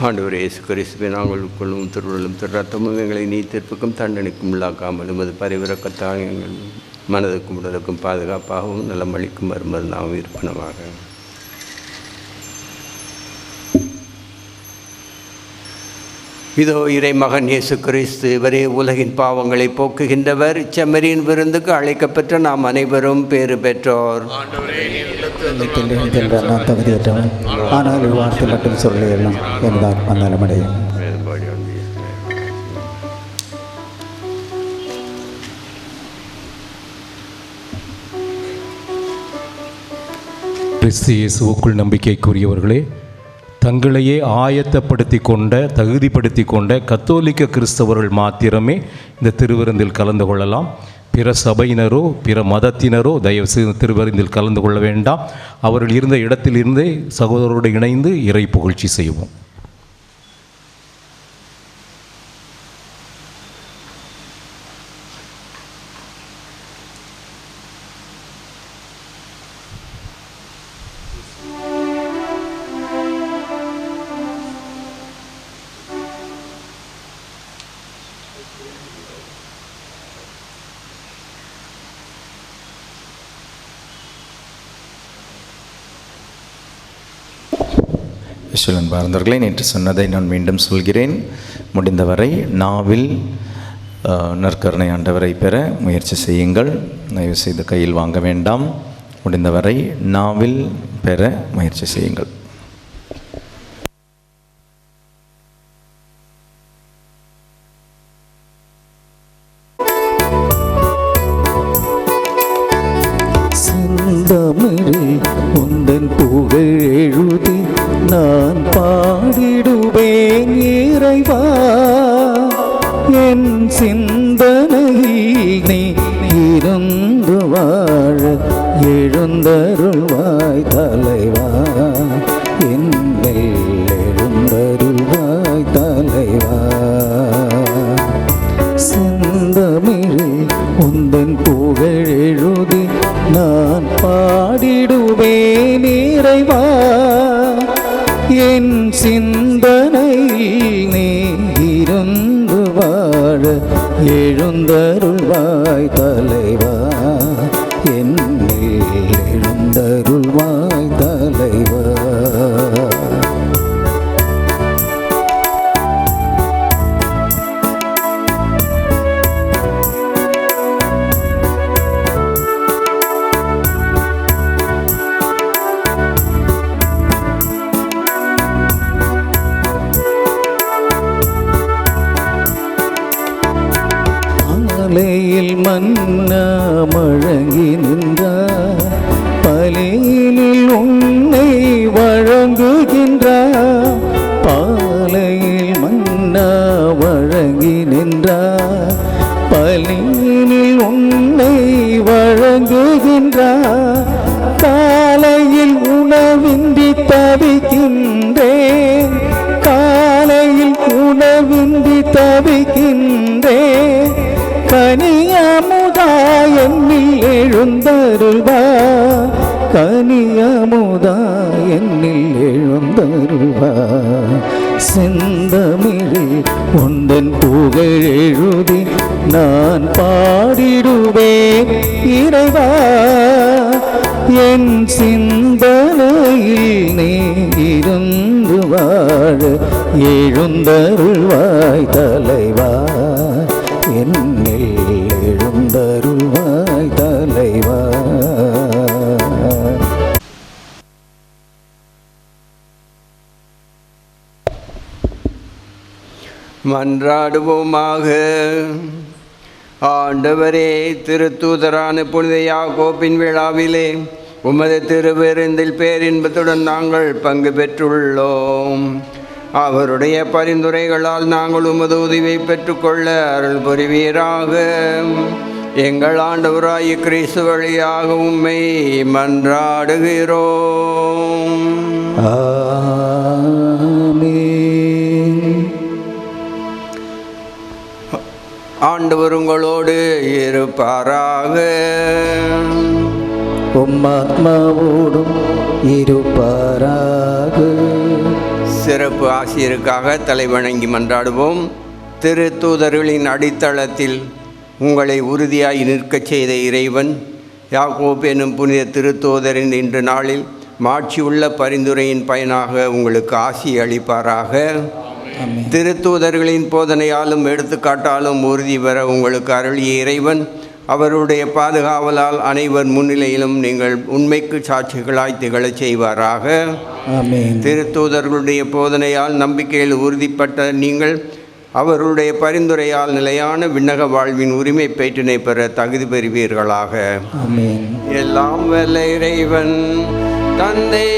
ஆண்டவர் இயேசு கிறிஸ்துவை நாங்கள் உட்கொள்ளும் திருவுள்ளும் திரு ரத்தமும் எங்களை நீத்திருப்புக்கும் தண்டனைக்கும் உள்ளாக்காமல் உமது பரிவிறக்கத்தால் எங்கள் மனதுக்கும் உடலுக்கும் பாதுகாப்பாகவும் நலமளிக்கும் மருமருந்தாகவும் இருப்பனமாக. இதோ இறை மகன் இயேசு கிறிஸ்து, இவரே உலகின் பாவங்களை போக்குகின்றவர். செம்மறியின் விருந்துக்கு அழைக்கப்பெற்ற நாம் அனைவரும் பேறு பெற்றோர். நான் தகுதியற்றவன், ஆனால் வார்த்தை மட்டும் சொல்லியெல்லாம் எனது ஆத்மா நலமடையும். கிறிஸ்து இயேசுவுக்குள் நம்பிக்கைக்குரியவர்களே, தங்களையே தகுதிப்படுத்தி கொண்ட கத்தோலிக்க கிறிஸ்தவர்கள் மாத்திரமே இந்த திருவிருந்தில் கலந்து கொள்ளலாம். பிற சபையினரோ பிற மதத்தினரோ தயவு செய்து திருவிருந்தில் கலந்து கொள்ள வேண்டாம். அவர்கள் இருந்த இடத்திலிருந்தே சகோதரரோடு இணைந்து இறை புகழ்ச்சி செய்வோம். அன்பார்ந்தவர்களே, நேற்று சொன்னதை நான் மீண்டும் சொல்கிறேன். முடிந்தவரை நாவில் நற்கருணை ஆண்டவரை பெற முயற்சி செய்யுங்கள். தயவு செய்து கையில் வாங்க வேண்டாம். முடிந்தவரை நாவில் பெற முயற்சி செய்யுங்கள். உந்தன் புகழ் எழுதி நான் பாடிடுவேன் இறைவா. என் சிந்தனையில் நீ வாழ எழுந்தருள்வாய் தலைவா, என்னில் எழுந்தருள்வாய் தலைவா. செந்தமிழில் உந்தன் புகழெழுதி நான் பாடிடுவேன் இறைவா, என் சிந்தனையில் நீ இருந்து வாழ எழுந்தருள்வாய் தலைவா, என்னில் எழுந்தருள்வாய் தலைவா. பாலையில் மன்னா முழங்கி நின்றார், பலியினில் உன்னை வழங்குகின்றார். பாலையில் மன்னா வழங்கி நின்றார், பலியினில் உன்னை வழங்குகின்றார். காலையில் உணவின்றி தவிக்கின்றேன், காலையில் உணவின்றி தவிக்கின்றேன். கனியமுதா என்னில் எழுந்தருள்வா, கனியமுதா என்னில் எழுந்தருள்வா. செந்தமிழில் உந்தன் புகழெழுதி நான் பாடிடுவேன் இறைவா, என் சிந்தனையில் நீ இருந்து வாழ எழுந்தருள்வாய் தலைவா, என்னில் எழுந்தருள்வாய் தலைவா. மன்றாடுவோமாக. ஆண்டவரே, திருத்தூதரான புனித யாக்கோபின் விழாவிலே உமது திருவிருந்தில் பேரின்பத்துடன் நாங்கள் பங்கு பெற்றுள்ளோம். அவருடைய பரிந்துரைகளால் நாங்கள் உமது உதவியை பெற்றுக்கொள்ள அருள் புரிவீராக. எங்கள் ஆண்டவராகிய கிறிஸ்து வழியாக உம்மை மன்றாடுகிறோம். ஆண்டவர் உங்களோடு இருப்பாராக. உம்மாத்மாவோடும் இருப்பாராக. சிறப்பு ஆசிரியருக்காக தலைவணங்கி மன்றாடுவோம். திருத்தூதர்களின் அடித்தளத்தில் உங்களை உறுதியாய் நிற்கச் செய்த இறைவன் யாக்கோப் எனும் புனித திருத்தூதரின் இன்று நாளில் மாட்சியுள்ள பரிந்துரையின் பயனாக உங்களுக்கு ஆசி அளிப்பாராக. திருத்தூதர்களின் போதனையாலும் எடுத்துக்காட்டாலும் உறுதி பெற உங்களுக்கு அருளிய இறைவன் அவருடைய பாதுகாவலால் அனைவர் முன்னிலையிலும் நீங்கள் உண்மைக்கு சாட்சிகளாய் திகழச் செய்வாராக. திருத்தூதர்களுடைய போதனையால் நம்பிக்கையில் உறுதிப்பட்ட நீங்கள் அவருடைய பரிந்துரையால் நிலையான விண்ணக வாழ்வின் உரிமை பேற்றினை பெற தகுதி பெறுவீர்களாக. எல்லாம் வல்ல இறைவன் தந்தை,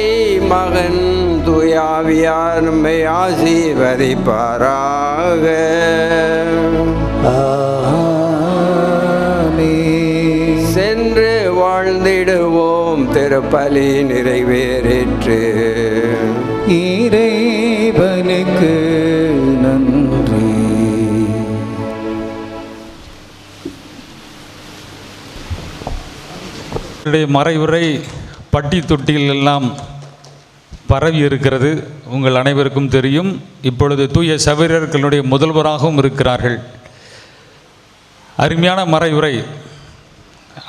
மகன், தூயாவியார் நம்மை ஆசீர்வதிப்பாராக. சென்று வாழ்ந்திடுவோம், திருப்பலி நிறைவேறிற்று. இறைவனுக்கு நன்றி. மறைவுரை பட்டி தொட்டியில் எல்லாம் பரவி இருக்கிறது, உங்கள் அனைவருக்கும் தெரியும். இப்பொழுது தூய சபையர்களுடைய முதல்வராகவும் இருக்கிறார்கள். அருமையான மறைவுரை.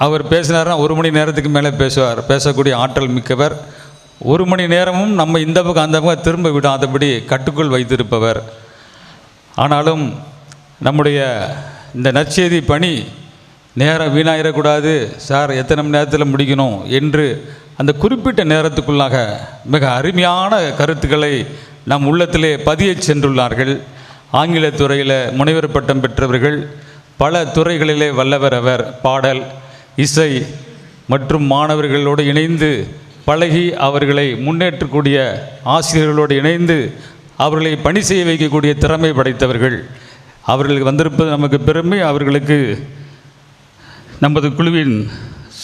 அவர் பேசினார்னா 1 மணி நேரத்துக்கு மேலே பேசுவார். பேசக்கூடிய ஆற்றல் மிக்கவர். 1 மணி நேரமும் நம்ம இந்த பக்கம் அந்த பக்கம் திரும்ப விடாதபடி கட்டுக்குள் வைத்திருப்பவர். ஆனாலும் நம்முடைய இந்த நற்செய்தி பணி நேரம் வீணாயிடக்கூடாது. சார் எத்தனை மணி நேரத்தில் முடிக்கணும் என்று அந்த குறிப்பிட்ட நேரத்துக்குள்ளாக மிக அருமையான கருத்துக்களை நம் உள்ளத்திலே பதியச் சென்றுள்ளார்கள். ஆங்கில துறையில் முனைவர் பட்டம் பெற்றவர்கள், பல துறைகளிலே வல்லவர் அவர். பாடல், இசை மற்றும் மாணவர்களோடு இணைந்து பழகி அவர்களை முன்னேற்றக்கூடிய ஆசிரியர்களோடு இணைந்து அவர்களை பணி செய்ய வைக்கக்கூடிய திறமை படைத்தவர்கள். அவர்களுக்கு வந்திருப்பது நமக்கு பெருமை. அவர்களுக்கு நமது குழுவின்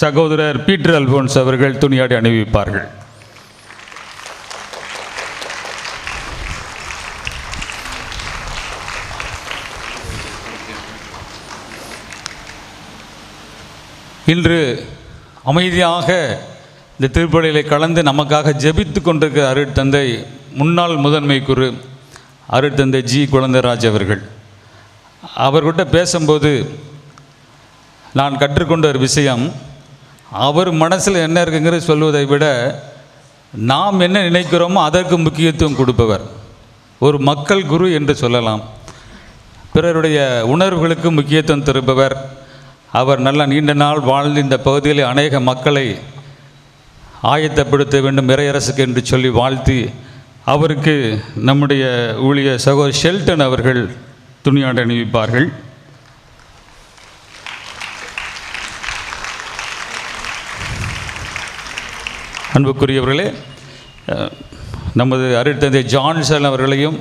சகோதரர் பீட்டர் அல்போன்ஸ் அவர்கள் துணியாடி அணிவிப்பார்கள். இன்று அமைதியாக இந்த திருப்பலியிலே கலந்து நமக்காக ஜெபித்து கொண்டிருக்கிற அருட்தந்தை முன்னாள் முதன்மை குரு அருட்தந்தை ஜி குழந்தைராஜ் அவர்கள். அவர்கிட்ட பேசும்போது நான் கற்றுக்கொண்ட ஒரு விஷயம், அவர் மனசில் என்ன இருக்குங்கிறது சொல்வதை விட நாம் என்ன நினைக்கிறோமோ அதற்கு முக்கியத்துவம் கொடுப்பவர். ஒரு மக்கள் குரு என்று சொல்லலாம். பிறருடைய உணர்வுகளுக்கு முக்கியத்துவம் தருப்பவர். அவர் நல்ல நீண்ட நாள் வாழ்ந்து இந்த பகுதியில் அநேக மக்களை ஆயத்தப்படுத்த வேண்டும் இறையரசுக்கு என்று சொல்லி வாழ்த்தி அவருக்கு நம்முடைய ஊழிய சகோதரர் ஷெல்டன் அவர்கள் துணியாட அணிவிப்பார்கள். அன்புக்குரியவர்களே, நமது அருட்தந்தை ஜான்சன் அவர்களையும்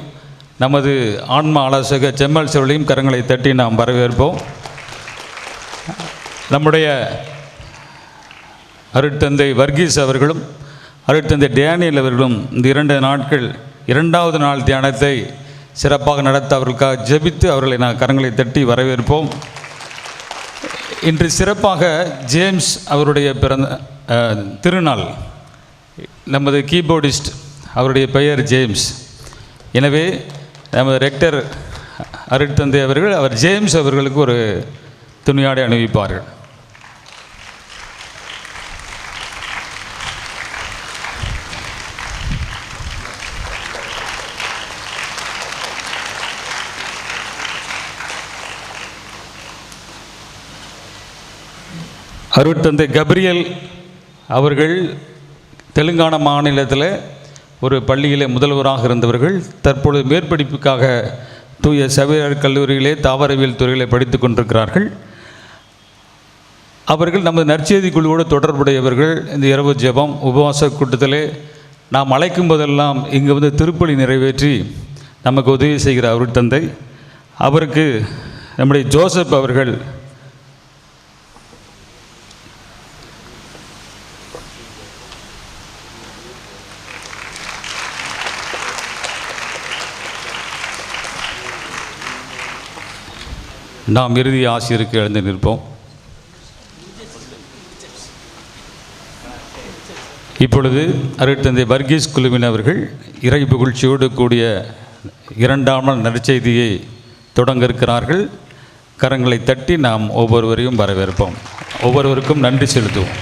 நமது ஆன்ம ஆலோசகர் செம்மல்ஸ் அவர்களையும் கரங்களை தட்டி நாம் வரவேற்போம். நம்முடைய அருட்தந்தை வர்கீஸ் அவர்களும் அருட்தந்தை டேனியல் அவர்களும் இந்த 2 நாட்கள் 2வது நாள் தியானத்தை சிறப்பாக நடத்த அவர்களுக்காக ஜெபித்து அவர்களை நான் கரங்களை தட்டி வரவேற்போம். இன்று சிறப்பாக ஜேம்ஸ் அவருடைய பிறந்த திருநாள். நமது கீபோர்டிஸ்ட் அவருடைய பெயர் ஜேம்ஸ். எனவே நமது ரெக்டர் அருட்தந்தை அவர்கள் அவர் ஜேம்ஸ் அவர்களுக்கு ஒரு துணியாடை அணிவிப்பார்கள். அருட்தந்தை கப்ரியல் அவர்கள் தெலுங்கானா மாநிலத்தில் ஒரு பள்ளியிலே முதல்வராக இருந்தவர்கள். தற்பொழுது மேற்படிப்புக்காக தூய சவேரியார் கல்லூரியிலே தாவரவியல் துறையிலே படித்து கொண்டிருக்கிறார்கள். அவர்கள் நமது நற்செய்தி குழுவோடு தொடர்புடையவர்கள். இந்த இரவு ஜெபம் உபவாச கூட்டத்திலே நாம் அழைக்கும் போதெல்லாம் இங்கு வந்து திருப்பலி நிறைவேற்றி நமக்கு உதவி செய்கிற அருட்தந்தை. அவருக்கு நம்முடைய ஜோசப் அவர்கள் நாம் இறுதி ஆசிரியருக்கு எழுந்து நிற்போம். இப்பொழுது அருட்தந்தை வர்கீஸ் குழுவினவர்கள் இறை புகழ்ச்சியோடு கூடிய 2ஆம் நாள் நற்செய்தியை தொடங்க இருக்கிறார்கள். கரங்களை தட்டி நாம் ஒவ்வொருவரையும் வரவேற்போம். ஒவ்வொருவருக்கும் நன்றி செலுத்துவோம்.